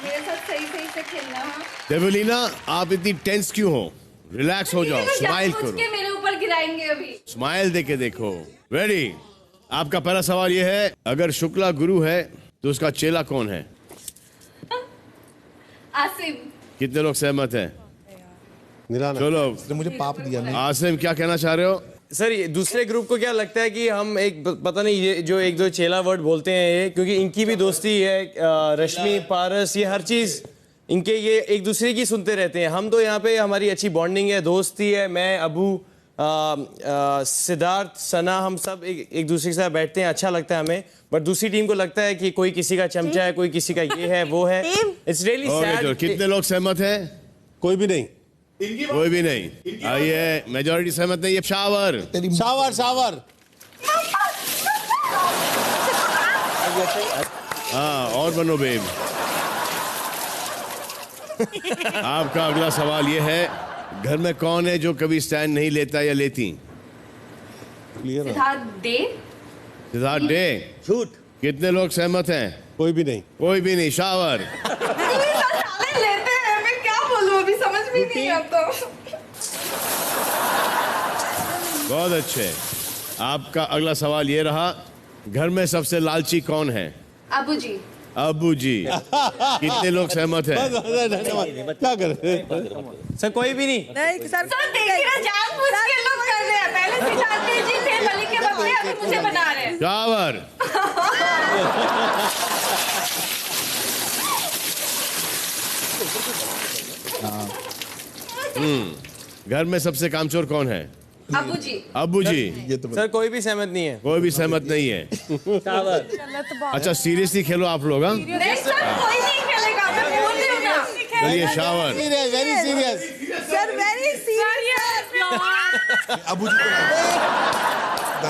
मेरे साथ सही से खेलना। देवलीना, आप इतनी टेंस क्यों हो? रिलैक्स हो जाओ, स्माइल करो। मेरे ऊपर गिराएंगे अभी। स्माइल देके देखो। रेडी? आपका पहला सवाल यह है, अगर शुक्ला गुरु है तो उसका चेला कौन है? आसिम। कितने लोग सहमत हैं? चलो मुझे पाप दिया। आसिम क्या कहना चाह रहे हो? सर ये दूसरे ग्रुप को क्या लगता है कि हम एक पता नहीं ये जो एक दो चेला वर्ड बोलते हैं ये, क्योंकि इनकी भी दोस्ती है, रश्मि, पारस, ये हर चीज इनके ये एक दूसरे की सुनते रहते हैं। हम तो यहाँ पे हमारी अच्छी बॉन्डिंग है, दोस्ती है। मैं, अबू, सिद्धार्थ, सना, हम सब एक दूसरे के साथ बैठते हैं, अच्छा लगता है हमें। बट दूसरी टीम को लगता है कि कोई किसी का चमचा है, कोई किसी का ये है वो है। It's really sad. कितने लोग सहमत हैं? कोई भी नहीं। कोई भी नहीं। आइए, मेजॉरिटी सहमत नहीं है। शावर। शावर। हाँ, और बनो बेब। आपका अगला सवाल ये है, घर में कौन है जो कभी स्टैंड नहीं लेता या लेती? सिद्धार्थ डे। सिद्धार्थ डे। झूठ। कितने लोग सहमत हैं? कोई भी नहीं। कोई भी नहीं। शावर। लेते हैं, मैं क्या बोलूं अभी समझ में नहीं आता। बहुत अच्छे। आपका अगला सवाल ये रहा, घर में सबसे लालची कौन है? अबू जी। अबू जी कितने लोग सहमत हैं? क्या करें सर कोई भी नहीं। नहीं सर देखिए ना, जानबूझ के लोग कर रहे हैं। पहले सिद्धार्थ जी थे मलिक के बच्चे, अभी मुझे बना रहे हैं। शावर घर में सबसे कामचोर कौन है? अबू जी। अबू जी सर कोई भी सहमत नहीं है। कोई भी सहमत नहीं है। अच्छा सीरियसली खेलो आप लोग। हाँ नहीं सर, कोई नहीं खेलेगा, मैं बोल रही हूँ ना। चलिए shower. Very serious sir very serious. Abu ji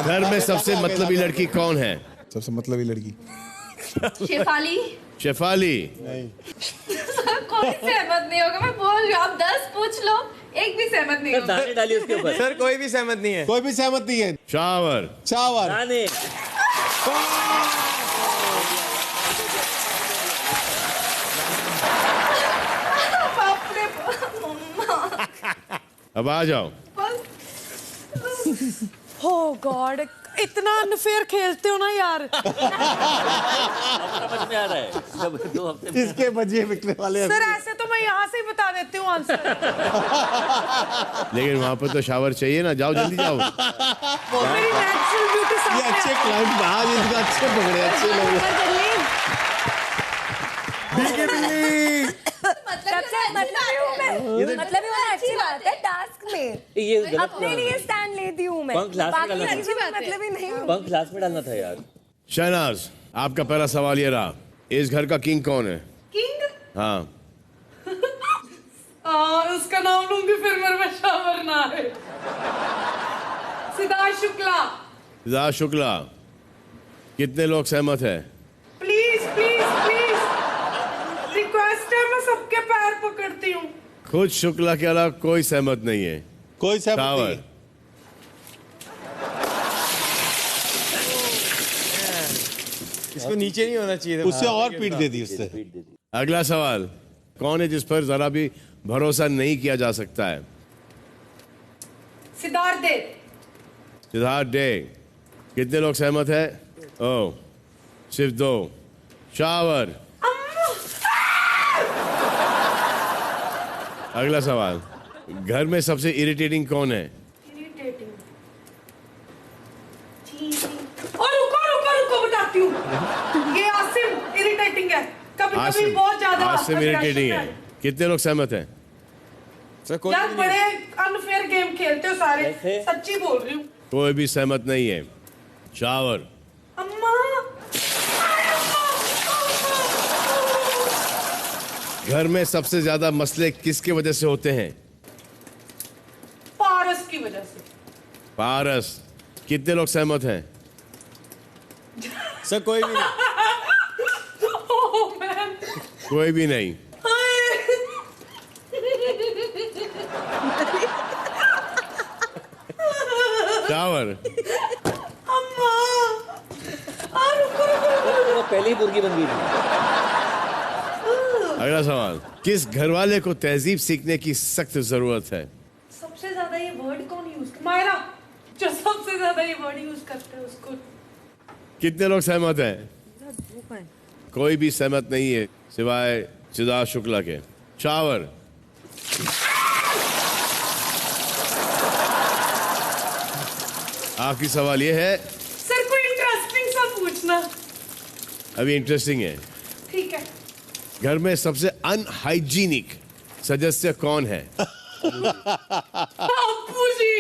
घर में सबसे मतलबी लड़की कौन है? सबसे मतलबी लड़की शेफाली। शेफाली सर कोई सहमत नहीं होगा, मैं बोल रही हूँ। आप 10 पूछ लो, एक भी सहमत नहीं होगा। दाने डालिए उसके ऊपर। सर कोई भी सहमत नहीं है। कोई भी सहमत नहीं है। शावर शावर दाने। बाप रे मम्मा। अब आ जाओ। हो गॉड, इतना अनफेयर खेलते हो ना यार। समझ में आ रहा है जब 2 हफ्ते इसके बजिए बिकने वाले सर ऐसे तो मैं यहाँ से ही बता देती हूँ आंसर। लेकिन वहां पर तो शावर चाहिए ना, जाओ जल्दी जाओ। मेरी नेचुरल ब्यूटी ये सामने अच्छे क्लाइंट आज इनका अच्छे पकड़े, अच्छे लोग। मतलब होना अच्छी बात है टास्क में। ये गलत अपने लिए स्टैंड लेती हूँ मैं। पंख लास्ट में बाकी डालना अच्छी बात मतलब ही नहीं। पंख लास्ट में डालना था यार। शहनाज आपका पहला सवाल ये रहा, इस घर का किंग कौन है? किंग? हाँ उसका नाम लूंगी फिर मेरे में शावर ना है। सिद्धार्थ शुक्ला। सिद्धार्थ शुक्ला कितने लोग सहमत है? प्लीज प्लीज प्लीज रिक्वेस्ट है, मैं सबके पैर पकड़ती हूँ। खुद शुक्ला के अलावा कोई सहमत नहीं है। कोई सहमत नहीं है। इसको नीचे नहीं होना चाहिए था। उससे और पीट दे दी उससे। अगला सवाल, कौन है जिस पर जरा भी भरोसा नहीं किया जा सकता है? सिद्धार्थ दे। सिद्धार्थ डे कितने लोग सहमत है? ओ सिर्फ 2। शावर। अगला सवाल, घर में सबसे इरिटेटिंग कौन है? इरिटेटिंग। और रुको रुको रुको बताती हूँ। ये आसिम इरिटेटिंग है, कभी कभी बहुत ज्यादा। आसिम इरिटेटिंग है। कितने लोग सहमत हैं? यार बड़े अनफेयर गेम खेलते हो सारे, सच्ची बोल रही हूँ। कोई भी सहमत नहीं है। शावर। अम्मा। घर में सबसे ज्यादा मसले किसकी वजह से होते हैं? पारस की वजह से। पारस कितने लोग सहमत हैं? सर कोई भी नहीं। Oh man. कोई भी नहीं। शावर। अम्मा। पहले ही मुर्गी बन गई थी। अगला सवाल, किस घरवाले को तहजीब सीखने की सख्त जरूरत है? सबसे ज्यादा ये वर्ड कौन यूज कर? मायरा, जो सबसे ज्यादा ये वर्ड यूज करते हैं उसको। कितने लोग सहमत हैं? कोई भी सहमत नहीं है सिवाय सिद्धार्थ शुक्ला के। शावर। आखिरी सवाल ये है। सर कोई इंटरेस्टिंग सा पूछना। अभी इंटरेस्टिंग है। ठीक है। घर में सबसे अनहाइजीनिक सदस्य कौन है? अब्बू जी।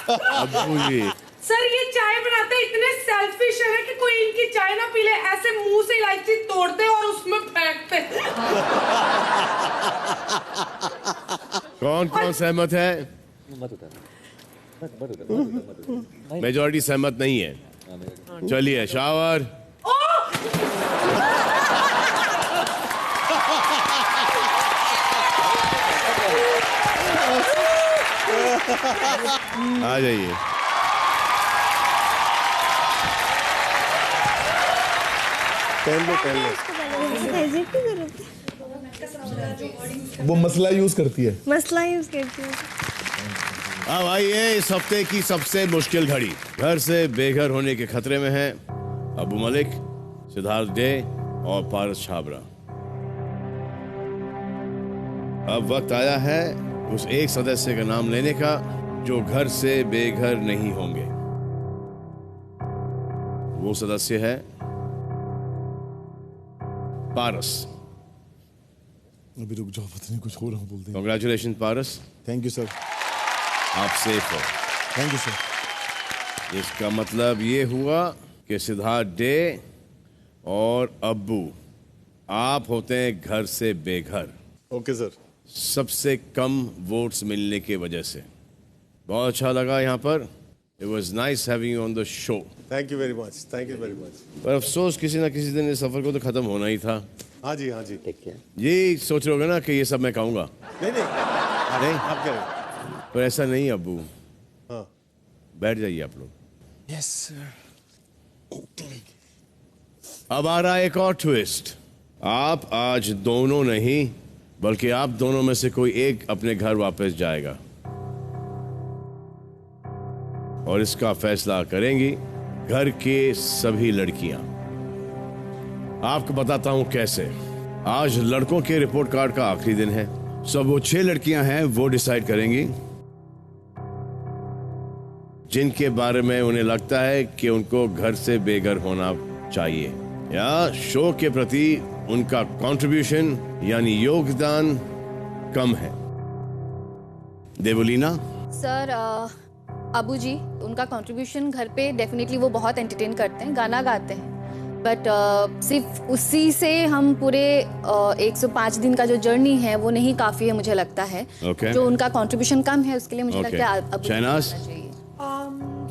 अब्बू जी। सर ये चाय बनाते इतने सेल्फिश है कि कोई इनकी चाय ना पी ले, ऐसे मुंह से इलायची तोड़ते और उसमें फेंकते। कौन कौन सहमत है? मेजॉरिटी सहमत नहीं है। चलिए शावर। आ जाइए। वो मसला यूज करती है। मसला यूज करती है। अब आइए इस हफ्ते की सबसे मुश्किल घड़ी। घर से बेघर होने के खतरे में हैं अबू मलिक, सिद्धार्थ डे और पारस छाबरा। अब वक्त आया है उस एक सदस्य का नाम लेने का जो घर से बेघर नहीं होंगे। वो सदस्य है पारस। अभी रुक जाओ, पता नहीं कुछ हो रहा हूँ बोलते। Congratulation Paras. Thank you sir. आप सेफ हो। Thank you sir. इसका मतलब ये हुआ कि सिद्धार्थ डे और अब्बू आप होते हैं घर से बेघर। Okay sir. सबसे कम वोट्स मिलने की वजह से। बहुत अच्छा लगा यहाँ पर। It was nice having you on the show. Thank you very much, thank you very much. पर अफसोस किसी ना किसी दिन इस सफर को तो खत्म होना ही था। हाँ जी, हाँ जी। ये सोच रहे होगे ना कि ये सब मैं कहूँगा। नहीं नहीं नहीं आप कह रहे हो। पर ऐसा नहीं अब्बू। हाँ। बैठ जाइए आप लोग। Yes sir. अब आ रहा है एक और ट्विस्ट। आप आज दोनों नहीं बल्कि आप दोनों में से कोई एक अपने घर वापस जाएगा और इसका फैसला करेंगी घर के सभी लड़कियां। आपको बताता हूं कैसे। आज लड़कों के रिपोर्ट कार्ड का आखिरी दिन है। सब वो 6 लड़कियां हैं वो डिसाइड करेंगी जिनके बारे में उन्हें लगता है कि उनको घर से बेघर होना चाहिए या शो के प्रति उनका कंट्रीब्यूशन यानी योगदान कम है। देवलीना। सर अबू जी, उनका कंट्रीब्यूशन घर पे डेफिनेटली वो बहुत एंटरटेन करते हैं, गाना गाते हैं, बट सिर्फ उसी से हम पूरे 105 दिन का जो जर्नी है वो नहीं काफ़ी है मुझे लगता है। Okay. जो उनका कंट्रीब्यूशन कम है उसके लिए मुझे Okay. लगता है अबू शहनाज।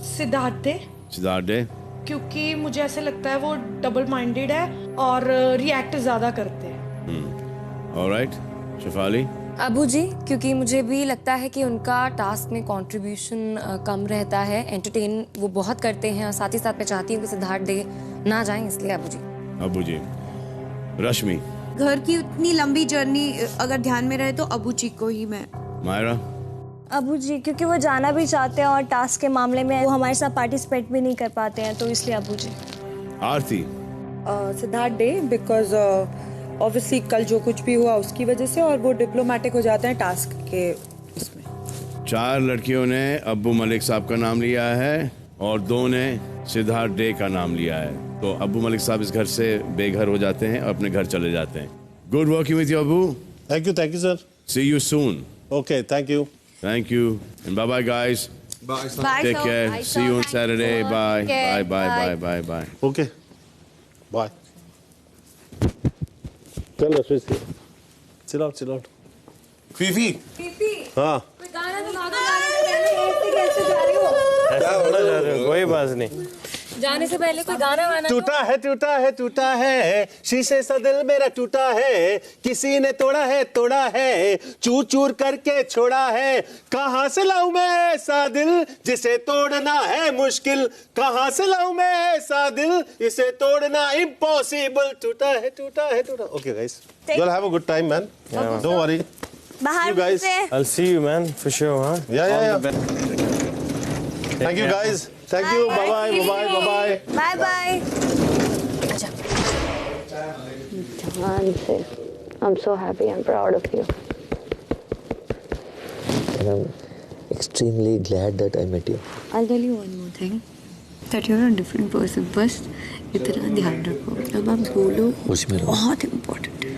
सिद्धार्थ डे, सिद्धार्थ डे। क्योंकि मुझे ऐसे लगता है वो डबल माइंडेड है और रिएक्ट ज़्यादा करते हैं। ऑलराइट। शेफाली। अबू जी, क्योंकि मुझे भी लगता है कि उनका टास्क में कंट्रीब्यूशन कम रहता है, एंटरटेन वो बहुत करते हैं और साथ ही साथ मैं चाहती हूँ कि सिद्धार्थ डे ना जाएं, इसलिए अबू जी। अबू जी। रश्मि। घर की उतनी लंबी जर्नी अगर ध्यान में रहे तो अबू जी को ही मैं। मायरा। अबू जी, क्योंकि वो जाना भी चाहते हैं और टास्क के मामले में वो हमारे साथ पार्टिसिपेट भी नहीं कर पाते हैं, तो इसलिए अबू जी। आरती। सिद्धार्थ डे, बिकॉज ऑब्वियसली कल जो कुछ भी हुआ उसकी वजह से, और वो डिप्लोमेटिक हो जाते हैं टास्क के उसमें। 4 लड़कियों ने अब्बू मलिक साहब का नाम लिया है और 2 ने सिद्धार्थ डे का नाम लिया है, तो अब्बू मलिक साहब इस घर से बेघर हो जाते हैं और अपने घर चले जाते हैं। गुड वर्किंग विद यू अब्बू। Thank you sir. See you soon. Okay, thank you. Thank you and bye bye guys. Bye. Take care. Bye, See you on Thank Saturday. you. Bye. Okay, Bye. Bye. Okay, bye. चलो sweetie, chill out. Phi Phi. हाँ। कोई गाना सुना दो, कैसे जा रही हो? कोई बात नहीं। जाने से पहले कोई गाना वाना टूटा है शीशे सा दिल मेरा टूटा है, किसी ने तोड़ा है चूर चूर करके छोड़ा है। कहाँ से लाऊं मैं ऐसा दिल जिसे तोड़ना है मुश्किल, कहाँ से लाऊं मैं ऐसा दिल जिसे तोड़ना इम्पॉसिबल। टूटा है। Okay guys, you'll have a good time man. Don't worry. बाहर You guys. I'll see you man for sure, huh? Yeah. Thank you guys. Thank you. Bye. Bye. Jahan se, I'm so happy. I'm proud of you. And I'm extremely glad that I met you. I'll tell you one more thing, that you're a different person. बस इतना ध्यान रखो जब आप बोलो, बहुत important है,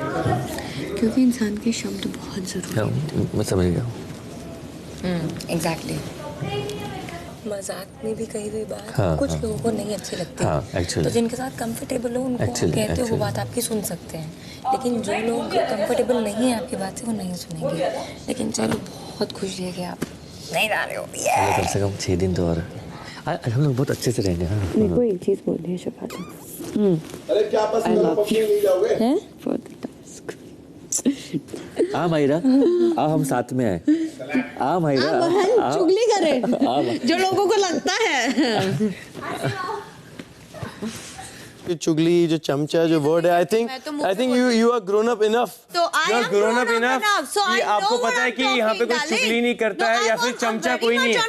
क्योंकि इंसान के शब्द बहुत जरूरी हैं। मैं समझ गया। एग्जैक्टली। मजाक में भी कही हुई बात कुछ लोगों को नहीं अच्छी लगती, तो जिनके साथ कंफर्टेबल हो उनको कहते हो वो बात आपकी सुन सकते हैं, लेकिन जो लोग कंफर्टेबल नहीं है आपकी बात से वो नहीं सुनेंगे। लेकिन चलो, बहुत खुशी है कि आप नहीं जा रहे हो। कम से कम 6 दिन तो और आज हम लोग बहुत अच्छे से रहेंगे। हाँ, मेरे को एक चीज बोलनी है शफात। अरे क्या पसंद नहीं जाओगे? हैं? For the task. आ मायरा, आ हम साथ में आए। आ मायरा, बहन चुगली करे जो लोगों को लगता है। चुगली जो चमचा जो वर्ड है, I think you are grown up enough, तो you are grown up enough कि आपको पता है कि यहाँ पे कोई चुगली नहीं करता है या फिर चमचा कोई नहीं है।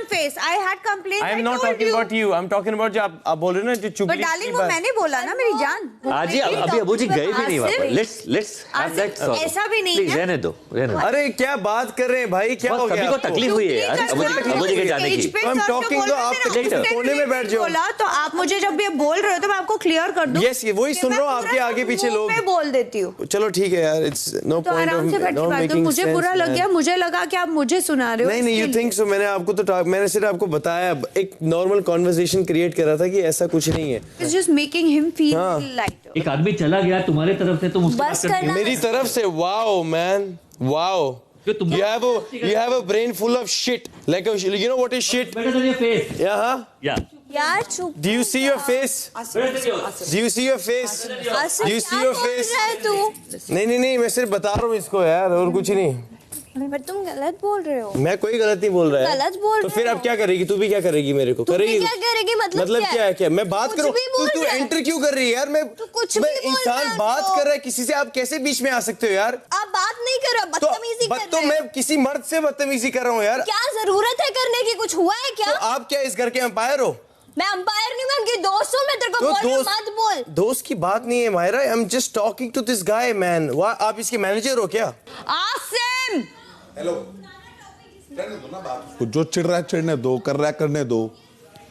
आई am not talking about you, I am talking about जो आप बोल रहे हो ना जो चुगली की बात। मैंने बोला ना मेरी जान। अभी अबू जी गए भी नहीं वहाँ पर। Let's have that sort. ऐसा भी नहीं है। रहने दो। अरे क्या बात कर रहे हैं भाई, क्या हो गया? सभी को तकलीफ हुई है यार अबू जी के जाने की। आई एम टॉकिंग, तो आप कोने में बैठ जाओ। बोला तो आप मुझे जब ये बोल रहे हो तो मैं आपको क्लियर कर दूं। यस, ये वही सुन रहा हूँ, आपके आगे पीछे लोग। मैं बोल देती हूँ। चलो ठीक है यार, it's no point of not making मुझे सेंस। बुरा लग गया, मुझे लगा कि आप मुझे सुना रहे हो। नहीं, यू थिंक सो। मैंने आपको तो मैंने सिर्फ आपको बताया, एक नॉर्मल कन्वर्सेशन क्रिएट करा था कि ऐसा कुछ नहीं है। It's just making him feel light. एक आदमी चला गया तुम्हारे तरफ से, तुम उसके बस करना मेरी तरफ से। Wow man, wow. You have a brain full of shit. Like you know what is shit? Better than your face. Yeah. यार चुप। Do you see your face? Do you see your face? Do you see your face? नहीं, मैं सिर्फ बता रहा हूँ इसको यार, और कुछ नहीं। पर तुम गलत बोल रहे हो। मैं कोई गलत नहीं बोल रहा है। गलत बोल तो फिर अब क्या करेगी? तू भी क्या करेगी मेरे को? करेगी? क्या करेगी? मतलब क्या है? क्या मैं बात करूँ? तू एंटर क्यों कर रही है यार? मैं इंसान बात कर रहा है किसी से, आप कैसे बीच में आ सकते हो यार? आप बात नहीं करो, बदतमीजी कर रहे हो। तो मैं किसी मर्द से बदतमीजी कर रहा हूँ यार। क्या जरूरत है करने की? कुछ हुआ है क्या? तो आप क्या इस घर के अंपायर हो? मैं अंपायर नहीं, मैं उनकी दोस्त हूँ। मैं तेरे को बोल रही हूँ मत बोल। दोस्त की बात नहीं है Myra, I am just talking to this guy man. आप इसके मैनेजर हो क्या? आसिम, हेलो। जो चिढ़ रहा है चिढ़ने दो, कर रहा है करने दो।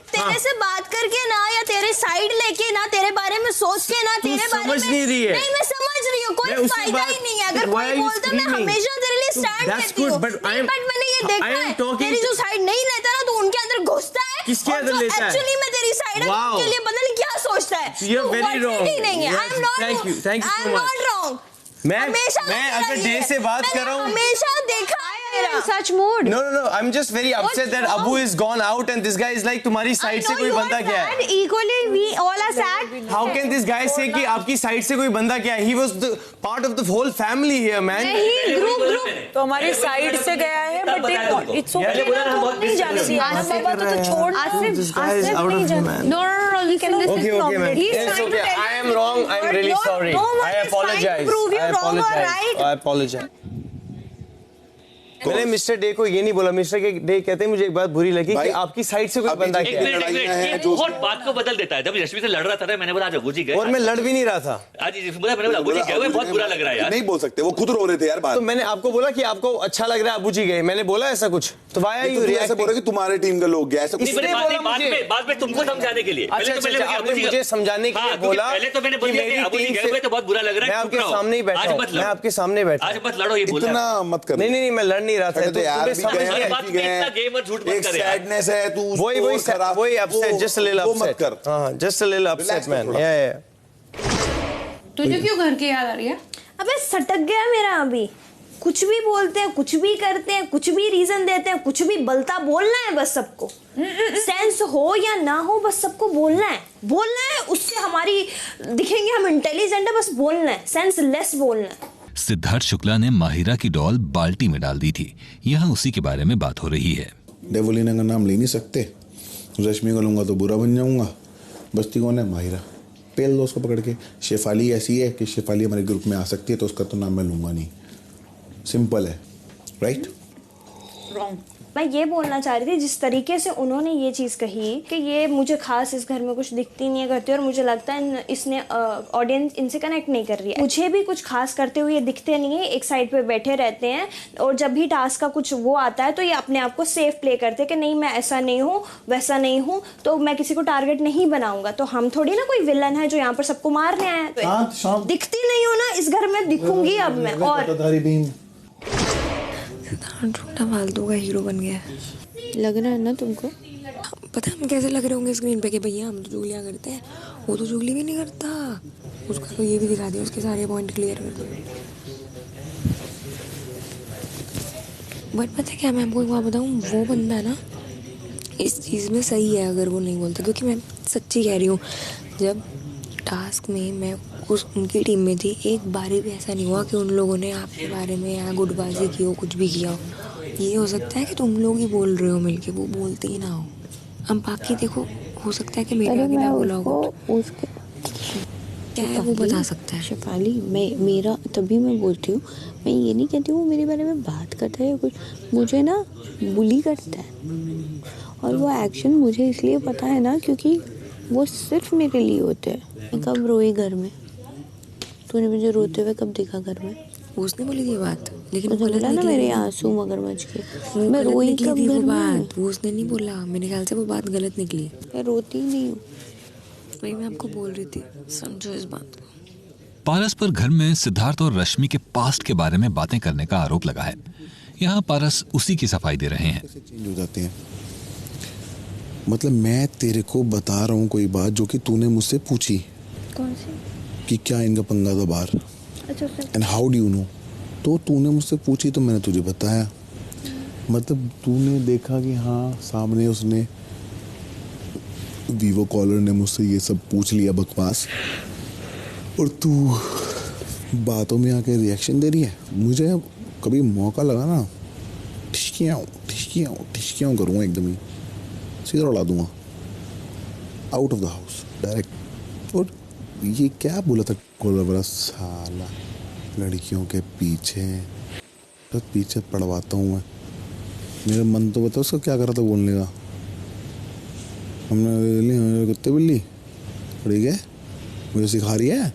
तेरे से बात करके ना, या तेरे साइड लेके ना, तेरे बारे में सोच के ना, तेरे बारे में समझ नहीं रही है। नहीं, मैं समझ रही हूँ, कोई फायदा ही नहीं है। अगर कोई बोलता मैं हमेशा तेरे लिए स्टैंड लेती हूँ। बट मैंने ये देखा है, तेरी जो साइड नहीं लेता ना, तो उनके अंदर घुसता है। किसके अंदर लेता है? एक्चुअली मैं तेरी साइड है, उसके लिए पता नहीं क्या सोचता है। You are very wrong. नहीं है, आई एम नॉट रॉन्ग। मैं अगर डे से बात कर रहा हूँ, हमेशा देखा है such mood. No, I'm just very upset that Abu is gone out and this guy is like तुम्हारी साइड से कोई बंदा क्या है? Equally, we all are sad. How can this guy say कि आपकी साइड से कोई बंदा क्या है? He was the part of the whole family here, man. नहीं, group. तो हमारी साइड से गया है, but it's okay. नहीं जाने दिया। बाबा तो छोड़। This guy is out of man. No, you can listen. Okay, man. It's okay. I am wrong. I'm really sorry. I apologize. I apologize. मैंने मिस्टर डे को ये नहीं बोला। मिस्टर डे कहते हैं मुझे एक बात बुरी लगी कि आपकी साइड से कोई बंदा क्या है। बहुत बात को बदल देता है। जब रश्मि से लड़ रहा था मैंने बोला अबू जी गए, और मैं लड़ भी नहीं रहा था। मैंने बोला अबू जी गए, बहुत बुरा लग रहा है यार। नहीं बोल सकते, वो खुद रो रहे थे यार। तो मैंने आपको बोला कि आपको अच्छा लग रहा है अबू जी गए, मैंने बोला ऐसा कुछ? तो वाई आर यू ऐसा बोल रहे कि तुम्हारे टीम के लोग गए, ऐसा कुछ बाद में तुमको समझाने के लिए। मुझे समझाने के लिए बोला। पहले तो मैंने बोला अबू जी गए तो बहुत बुरा लग रहा है। मैं आपके सामने ही बैठा हूं। मैं आपके सामने बैठा। आज मत लड़ो, ये बोला। इतना मत कर। नहीं, मैं लड़ नहीं रहा था। सैडनेस है तू, वही upset, just a little upset. हां, just a little upset man. तुझे क्यों घर की याद आ रही है? अबे सटक गया मेरा अभी। कुछ भी बोलते हैं, कुछ भी करते हैं, कुछ भी रीजन देते हैं, कुछ भी बलता बोलना है बस सबको। सेंस हो या ना हो, बस सबको बोलना है। उससे हमारी दिखेंगे हम इंटेलिजेंट है, बस बोलना है, सेंस लेस बोलना है। सिद्धार्थ शुक्ला ने माहिरा की डॉल बाल्टी में डाल दी थी। यहाँ उसी के बारे में बात हो रही है। डेवोलिना का नाम ले नहीं सकते, रश्मि को लूंगा तो बुरा बन जाऊंगा। बस्ती कौन है? माहिरा। पेल दो उसको पकड़ के। शेफाली ऐसी है कि शेफाली हमारे ग्रुप में आ सकती है, तो उसका तो नाम मैं लूंगा नहीं। सिंपल है, राइट? रॉन्ग। मैं ये बोलना चाह रही थी, जिस तरीके से उन्होंने ये चीज़ कही कि ये मुझे खास इस घर में कुछ दिखती नहीं है करती, और मुझे लगता है इसने ऑडियंस इनसे कनेक्ट नहीं कर रही है। मुझे भी कुछ खास करते हुए दिखते नहीं है, एक साइड पे बैठे रहते हैं, और जब भी टास्क का कुछ वो आता है तो ये अपने आप को सेफ प्ले करते हैं कि नहीं मैं ऐसा नहीं हूँ, वैसा नहीं हूँ, तो मैं किसी को टारगेट नहीं बनाऊंगा। तो हम थोड़ी ना कोई विलन है जो यहाँ पर सबको मारने आया है। तो दिखती नहीं हूँ ना इस घर में, दिखूंगी अब मैं। और छोटा फालतू का हीरो बन गया है। लग रहा है ना तुमको? पता है हम कैसे लग रहे होंगे स्क्रीन पे कि भैया हम तो चुगलियाँ करते हैं, वो तो चुगली भी नहीं करता। उसका तो ये भी दिखा दिया, उसके सारे पॉइंट क्लियर कर दिए। बट पता है क्या, मैं आपको एक बात बताऊँ, वो बंदा ना इस चीज़ में सही है अगर वो नहीं बोलता, क्योंकि मैं सच्ची कह रही हूँ, जब टास्क में मैं उनकी टीम में थी, एक बारी भी ऐसा नहीं हुआ कि उन लोगों ने आपके बारे में या गुटबाजी की हो, कुछ भी किया हो। ये हो सकता है कि तुम लोग ही बोल रहे हो मिलके, वो बोलते ही ना हो। अब बाकी देखो, हो सकता है कि मेरे आगे ना बोला होगा। क्या है वो बता सकता है। शेफाली, मेरा तभी मैं बोलती हूँ, मैं ये नहीं कहती हूँ वो मेरे बारे में बात करता है या कुछ, मुझे ना बुली करता है। और वो एक्शन मुझे इसलिए पता है ना क्योंकि वो सिर्फ मेरे लिए होते हैं। मैं कब रोई घर में? तूने मुझे रोते हुए कब देखा घर में? उसने बोली थी बात, लेकिन वो बोला ना मेरे आंसू मगरमच्छ के, मैं रोई कब थी वो घर में? बात, वो उसने नहीं बोला। मेरे ख्याल से वो बात गलत निकली। मैं रोती नहीं हूँ। वही मैं आपको बोल रही थी, समझो इस बात को। पारस पर घर में सिद्धार्थ और रश्मि के पास्ट के बारे में बातें करने का आरोप लगा है। यहाँ पारस उसी की सफाई दे रहे हैं। चेंज हो जाते हैं। मतलब मैं तेरे को बता रहा हूँ कोई बात जो कि तूने मुझसे पूछी। कौन सी? कि क्या इनका पंगा था बाहर, अच्छा and how do you know. तो तूने मुझसे पूछी तो मैंने तुझे बताया। मतलब तूने देखा कि हाँ सामने उसने वीवो कॉलर ने मुझसे ये सब पूछ लिया बकवास, और तू बातों में आके रिएक्शन दे रही है। मुझे कभी मौका लगा ना ठिशकियाँ करूँगा, एकदम ही सीधा उड़ा दूंगा out of the house direct. और ये क्या बोला था कॉलर वाला साला, लड़कियों के पीछे पड़वाता हूँ मैं। मेरा मन तो बता उसका क्या कर रहा था बोलने का। हमने कुत्ते बिल्ली ठीक है, मुझे सिखा रही है,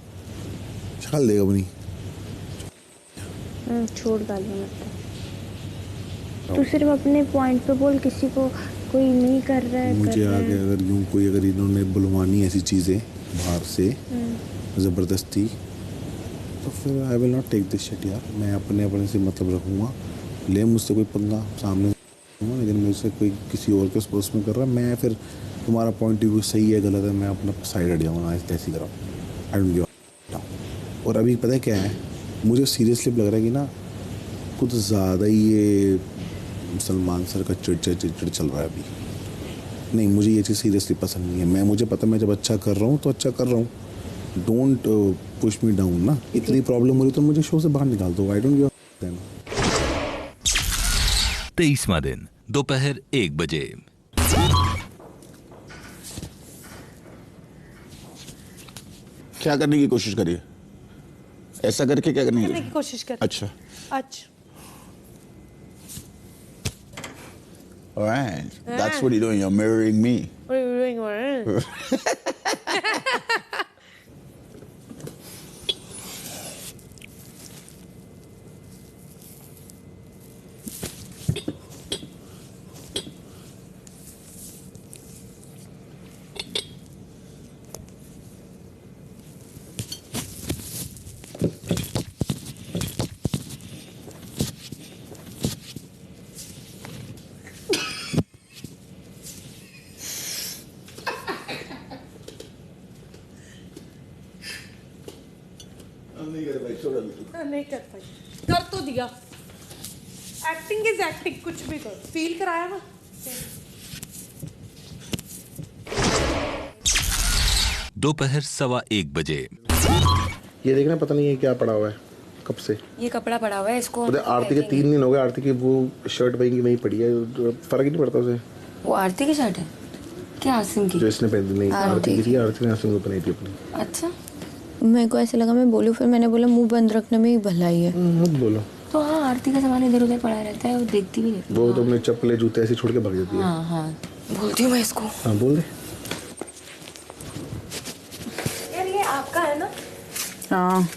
शक्ल देगा अपनी। छोड़ डालो मतलब। तू सिर्फ अपने पॉइंट पे बोल, किसी को कोई नहीं कर रहा है। मुझे आगे अगर यूं कोई अगर इन्होंने बुलवानी ऐसी चीज़ें बाहर से ज़बरदस्ती, तो फिर I will not take this shit यार। मैं अपने से मतलब रखूँगा। ले मुझसे कोई पंगा सामने, लेकिन मुझसे कोई किसी और के उसमें कर रहा है, मैं फिर तुम्हारा पॉइंट ऑफ व्यू सही है गलत है, मैं अपना साइड हट जाऊँगा, ऐसी कराऊँ। I don't give a. और अभी पता है क्या है, मुझे सीरियसली लग रहा है कि ना कुछ ज़्यादा ही ये सलमान सर का चिड़चिड़ चल रहा है अभी। नहीं, मुझे ये चीज़ सीरियसली पसंद नहीं है। मुझे पता मैं जब अच्छा कर रहा हूँ तो अच्छा कर रहा हूँ। डोंट पुश मी डाउन ना। इतनी प्रॉब्लम हो रही तो मुझे शो से बाहर निकाल दो। I don't give a. 23वां दिन दोपहर 1 बजे। क्या करने की कोशिश करिए? ऐसा करके क्या करने की कोशिश कर। अच्छा alright, that's what you're doing. You're mirroring me. What are you doing? नहीं कर पाई, कर तो दिया। एक्टिंग इज एक्टिंग, कुछ भी कर, फील कराया ना। दोपहर 1:15 बजे। ये देखना, पता नहीं है क्या पड़ा हुआ है कब से। ये कपड़ा पड़ा हुआ है, इसको आरती के 3 दिन हो गए। आरती की वो शर्ट वहीं की वहीं पड़ी है, फर्क ही नहीं पड़ता उसे। वो आरती की शर्ट है क्या? आसिम की जो इसने पहनी नहीं, आरती की थी। आरती ने आसिम को पहनी थी अपनी। अच्छा, मेरे को ऐसे लगा मैं बोलूं, फिर मैंने बोला मुंह बंद रखने में ही भलाई है। मत बोलो। तो हाँ, आरती का सामान इधर उधर पड़ा रहता है, वो देखती भी नहीं। वो तो अपने चप्पलें जूते ऐसे छोड़ के भाग जाती है। हाँ, बोलती हूँ मैं इसको। हाँ बोल दे। यार ये आपका है ना? हाँ,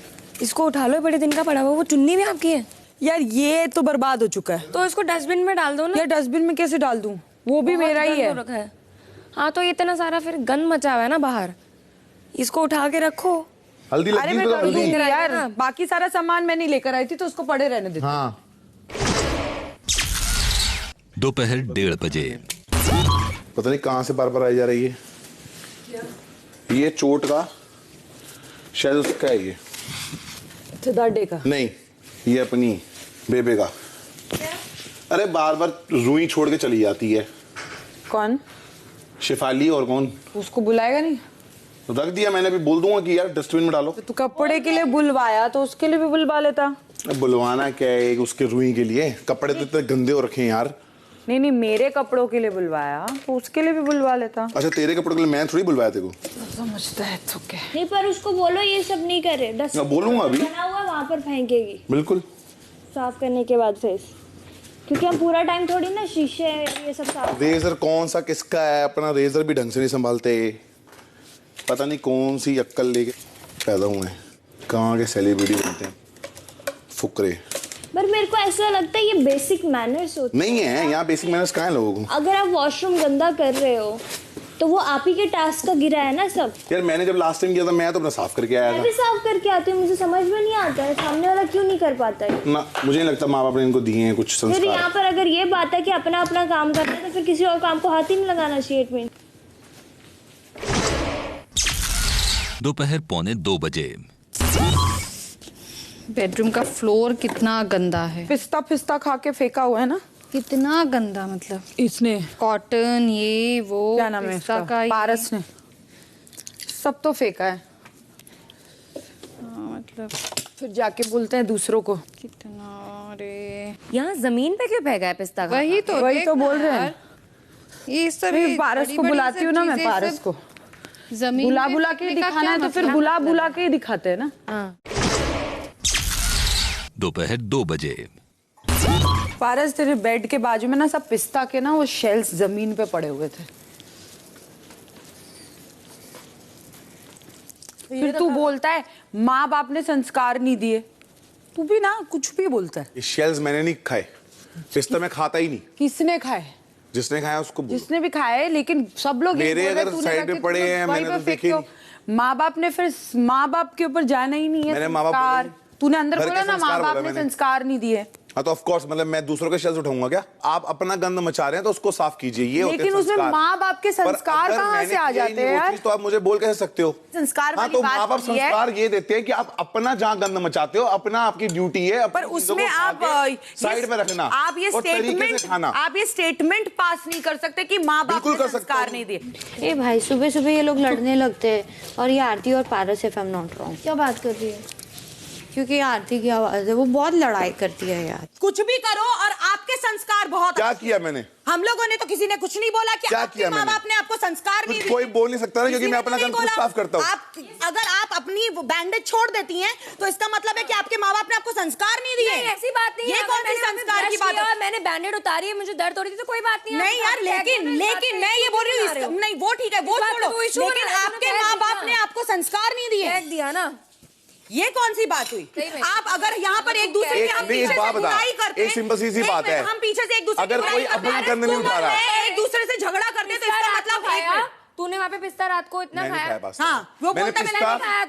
इसको उठा लो, बड़े दिन का पड़ा हुआ। वो चुन्नी भी आपकी है? यार ये तो बर्बाद हो चुका है। तो इसको डस्टबिन में डाल दो ना। यार डस्टबिन में कैसे डाल दूं? वो भी मेरा ही है। हाँ, तो इतना सारा फिर गंद मचा हुआ है ना बाहर, इसको उठा के रखो। हल्दी अरे मैं कर दूंगी यार, बाकी सारा सामान मैं नहीं लेकर आई थी तो उसको पड़े रहने देती। हाँ। दोपहर 1:30 बजे। पता नहीं कहाँ से बार आई जा रही है ये चोट का, शायद उसका है ये। सिद्धार्थ का नहीं, ये अपनी बेबे का। अरे बार रुई छोड़ के चली जाती है। कौन? शेफाली। और कौन? उसको बुलाएगा नहीं? रख दिया मैंने, भी बोल दूंगा कि यार डस्टबिन में डालो। तो कपड़े के लिए बुलवाया तो उसके लिए भी बुलवा लेता। बुलवाना क्या है उसके रुई के लिए? कपड़े तो इतने गंदे हो रखे हैं यार। नहीं मेरे कपड़ों के लिए बुलवाया तो उसके लिए भी बुलवा लेता। अच्छा तेरे कपड़ों के लिए मैं थोड़ी बुलवाया तेरे को। समझता है तो क्या। नहीं पर उसको बोलो ये सब नहीं करे। मैं बोलूंगा अभी। बना हुआ वहाँ पर फेंकेगी। बिल्कुल। साफ करने के बाद फेस, क्योंकि हम पूरा टाइम थोड़ी ना शीशे ये सब साफ। रेजर कौन सा किसका है, अपना रेजर भी ढंग से नहीं संभालते, पता नहीं कौन सी अक्कल लेके पैदा हुए हैं, कहाँ के सेलिब्रिटी बनते हैं फुकरे। पर मेरे को ऐसा लगता है ये बेसिक मैनर्स होते नहीं है यहाँ, बेसिक मैनर्स कहाँ है लोगों को। अगर आप वॉशरूम गंदा कर रहे हो तो वो आप ही के टास्क का गिरा है ना सब। यार मैंने जब लास्ट टाइम किया था मैं तो अपना साफ करके आया था। मैं भी साफ करके आती हूँ, मुझे समझ में नहीं आता है सामने वाला क्यों नहीं कर पाता है। ना मुझे नहीं लगता माँ बाप ने इनको दिए हैं कुछ संस्कार। फिर यहाँ पर अगर ये बात है कि अपना अपना काम करना है तो फिर किसी और काम को हाथ ही नहीं लगाना चाहिए। 1 मिनट। दोपहर 1:45 बजे। बेडरूम का फ्लोर कितना गंदा है। पिस्ता खा के फेंका हुआ है ना। कितना गंदा, मतलब इसने कॉटन ये वो क्या नाम है इसका, पारस ने सब तो फेंका है। मतलब फिर जाके बोलते हैं दूसरों को कितना। रे यहाँ जमीन पे क्यों फेंका है पिस्ता? वही तो बोल रहे हैं। ये सब पारस को बुलाती हूँ ना मैं, पारस को जमीन बुला के दिखाना है तो फिर बुला के ही दिखाते हैं ना। दोपहर 2 बजे। पारस तेरे बेड के बाजू में ना सब पिस्ता के ना वो शेल्स जमीन पे पड़े हुए थे। फिर तू बोलता है माँ बाप ने संस्कार नहीं दिए। तू भी ना कुछ भी बोलता है। ये शेल्स मैंने नहीं खाए, पिस्ता मैं खाता ही नहीं। किसने खाए? जिसने खाया उसको बोल। जिसने भी खाए, लेकिन सब लोग मेरे अगर साइड पे पड़े हैं मैंने तो देखे नहीं। माँ बाप ने फिर माँ बाप के ऊपर जाना ही नहीं है। मैंने माँ बाप तूने अंदर बोला ना माँ बाप ने संस्कार नहीं दिए। हाँ तो ऑफ कोर्स, मतलब मैं दूसरों के शेल्स उठाऊंगा क्या? आप अपना गंद मचा रहे हैं तो उसको साफ कीजिए, ये होते हैं संस्कार। लेकिन उसमें माँ बाप के संस्कार कहाँ से आ जाते हैं यार? तो आप मुझे बोल कैसे सकते हो? संस्कार हाँ तो माँ बाप संस्कार ये देते हैं कि आप अपना जहाँ गंद मचाते हो अपना आपकी ड्यूटी है, पर उसमें आप साइड में रखना, आप ये स्टेटमेंट पास नहीं कर सकते कि माँ बाप ने संस्कार नहीं दिए। ए भाई सुबह सुबह ये लोग लड़ने लगते हैं और ये आरती और Paras if I am not wrong. क्या बात कर रही है? क्योंकि आरती की आवाज है, वो बहुत लड़ाई करती है यार। कुछ भी करो और आपके संस्कार बहुत। क्या किया मैंने? हम लोगों ने तो किसी ने कुछ नहीं बोला कि आपके माँ बाप ने आपको संस्कार नहीं दिए। कोई बोल नहीं सकता ना, क्योंकि मैं अपना गंद खुद साफ करता हूँ। अगर आप अपनी बैंडेज छोड़ देती हैं तो इसका मतलब है कि आपके माँ बाप ने आपको संस्कार नहीं दिए। ऐसी बात नहीं है। ये कौन सी संस्कार की बात है? मैंने बैंडेड उतारी है, मुझे दर्द हो रही थी तो कोई बात नहीं है। नहीं यार, लेकिन मैं ये बोल रही हूँ, नहीं वो ठीक है, वो छोड़ो, लेकिन आपके माँ बाप ने आपको संस्कार नहीं दिए। फेंक दिया ना। ये कौन सी बात हुई? आप अगर यहाँ पर एक दूसरे की हम पीछे से बुराई करते हैं, एक सिंपल सी बात है, हम पीछे से एक दूसरे अगर कोई अपना गंद नहीं उठा रहा, एक दूसरे से झगड़ा करते हैं तो इसका मतलब तूने वहाँ पे पिस्ता रात को इतना खाया? हाँ, वो बोलता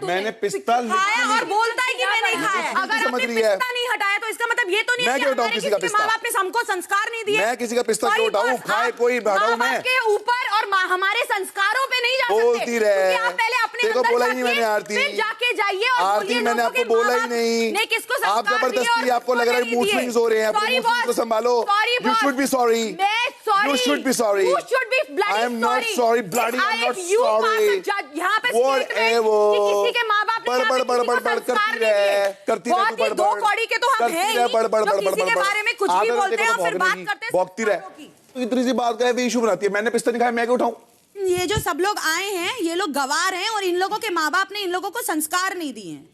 मैंने पिस्ता खाया और बोलता है कि मैंने खाया। अगर आपने पिस्ता नहीं हटाया तो इसका मतलब ये तो नहीं है कि किसी के माँ बाप ने हमको संस्कार नहीं दिए। मैं किसी का पिस्ता क्यों उठाऊं? खाए कोई हटाऊं मैं? के ऊपर और हमारे संस्कारों पे नहीं जा सकते। बोलती रहे, आप पहले अपने देखो बोला ही नहीं मैंने आरती। फिर जाके जाइए और आरती मैंने आपको बोला ही नहीं। किसको आप जबरदस्ती, आपको लग रहा है मूड स्विंग्स हो रहे हैं, अपने मूड स्विंग्स को संभालो। You should be sorry, you should be sorry. I am not sorry bloody, I am not sorry. यहाँ पे किसी के माँ बाप बड़ करती रहे, दो कौड़ी के तो हम हैं ही, जो किसी के बारे में कुछ भी बोलते हैं और फिर बात करते हैं। भौंकती रहे, इतनी सी बात का इशू बनाती है। मैंने पिस्ता नहीं खाया, मैं क्यों उठाऊं? ये जो सब लोग आए हैं ये लोग गवार हैं और इन लोगों के माँ बाप ने इन लोगों को संस्कार नहीं दिए हैं।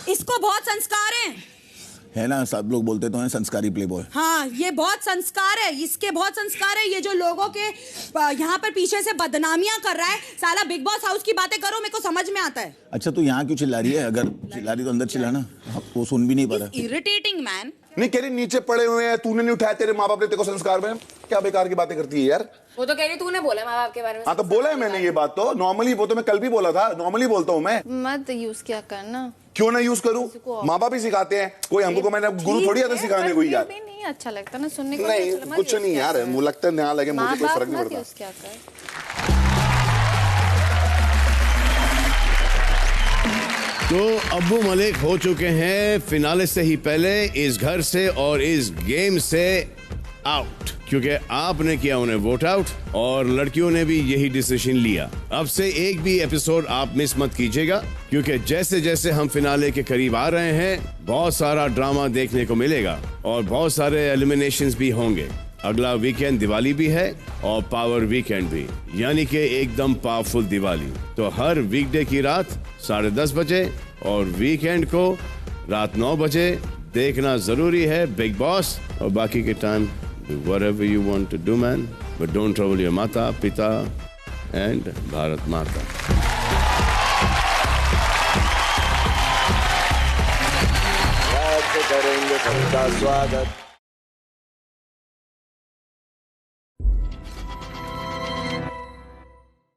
इसको बहुत संस्कार है ना, सब लोग बोलते तो हैं संस्कारी प्लेबॉय। हाँ, ये बहुत संस्कार है, इसके बहुत संस्कार है। ये जो लोगों के यहाँ पर पीछे से बदनामियां कर रहा है, साला बिग बॉस हाउस की बातें करो, मेरे को समझ में आता है। अच्छा तू यहाँ क्यों चिल्ला रही है? अगर चिल्ला रही तो अंदर चिल्लाना, वो सुन भी नहीं पा रहा। Irritating man. नहीं कह रही नीचे पड़े हुए हैं, तूने नहीं उठाया, तेरे माँ बाप ने तेरे को संस्कार में। क्या बेकार की बातें करती है यार। वो तो कह रही तूने बोला माँ बाप के बारे में। हाँ तो बोला है मैंने ये बात, तो नॉर्मली, वो तो मैं कल भी बोला था, नॉर्मली बोलता हूँ मैं। मत यूज क्या करना। क्यों ना यूज करूँ? माँ बाप ही सिखाते हैं, कोई हमको को मैंने गुरु थोड़ी आता सिखाने को यार। नहीं अच्छा लगता ना सुनने को। नहीं कुछ नहीं यार, मुझे लगता है नया लगे, मुझे कोई फर्क नहीं पड़ता। तो अब्बू मलिक हो चुके हैं फिनाले से ही पहले इस घर से और इस गेम से आउट, क्योंकि आपने किया उन्हें वोट आउट और लड़कियों ने भी यही डिसीजन लिया। अब से एक भी एपिसोड आप मिस मत कीजिएगा, क्योंकि जैसे जैसे हम फिनाले के करीब आ रहे हैं बहुत सारा ड्रामा देखने को मिलेगा और बहुत सारे एलिमिनेशंस भी होंगे। अगला वीकेंड दिवाली भी है और पावर वीकेंड भी, यानी कि एकदम पावरफुल दिवाली। तो हर वीकडे की रात 10:30 बजे और वीकेंड को रात 9 बजे देखना जरूरी है बिग बॉस। और बाकी के time whatever you want to do man, but don't trouble your माता पिता and भारत माता। करेंगे सबका स्वागत।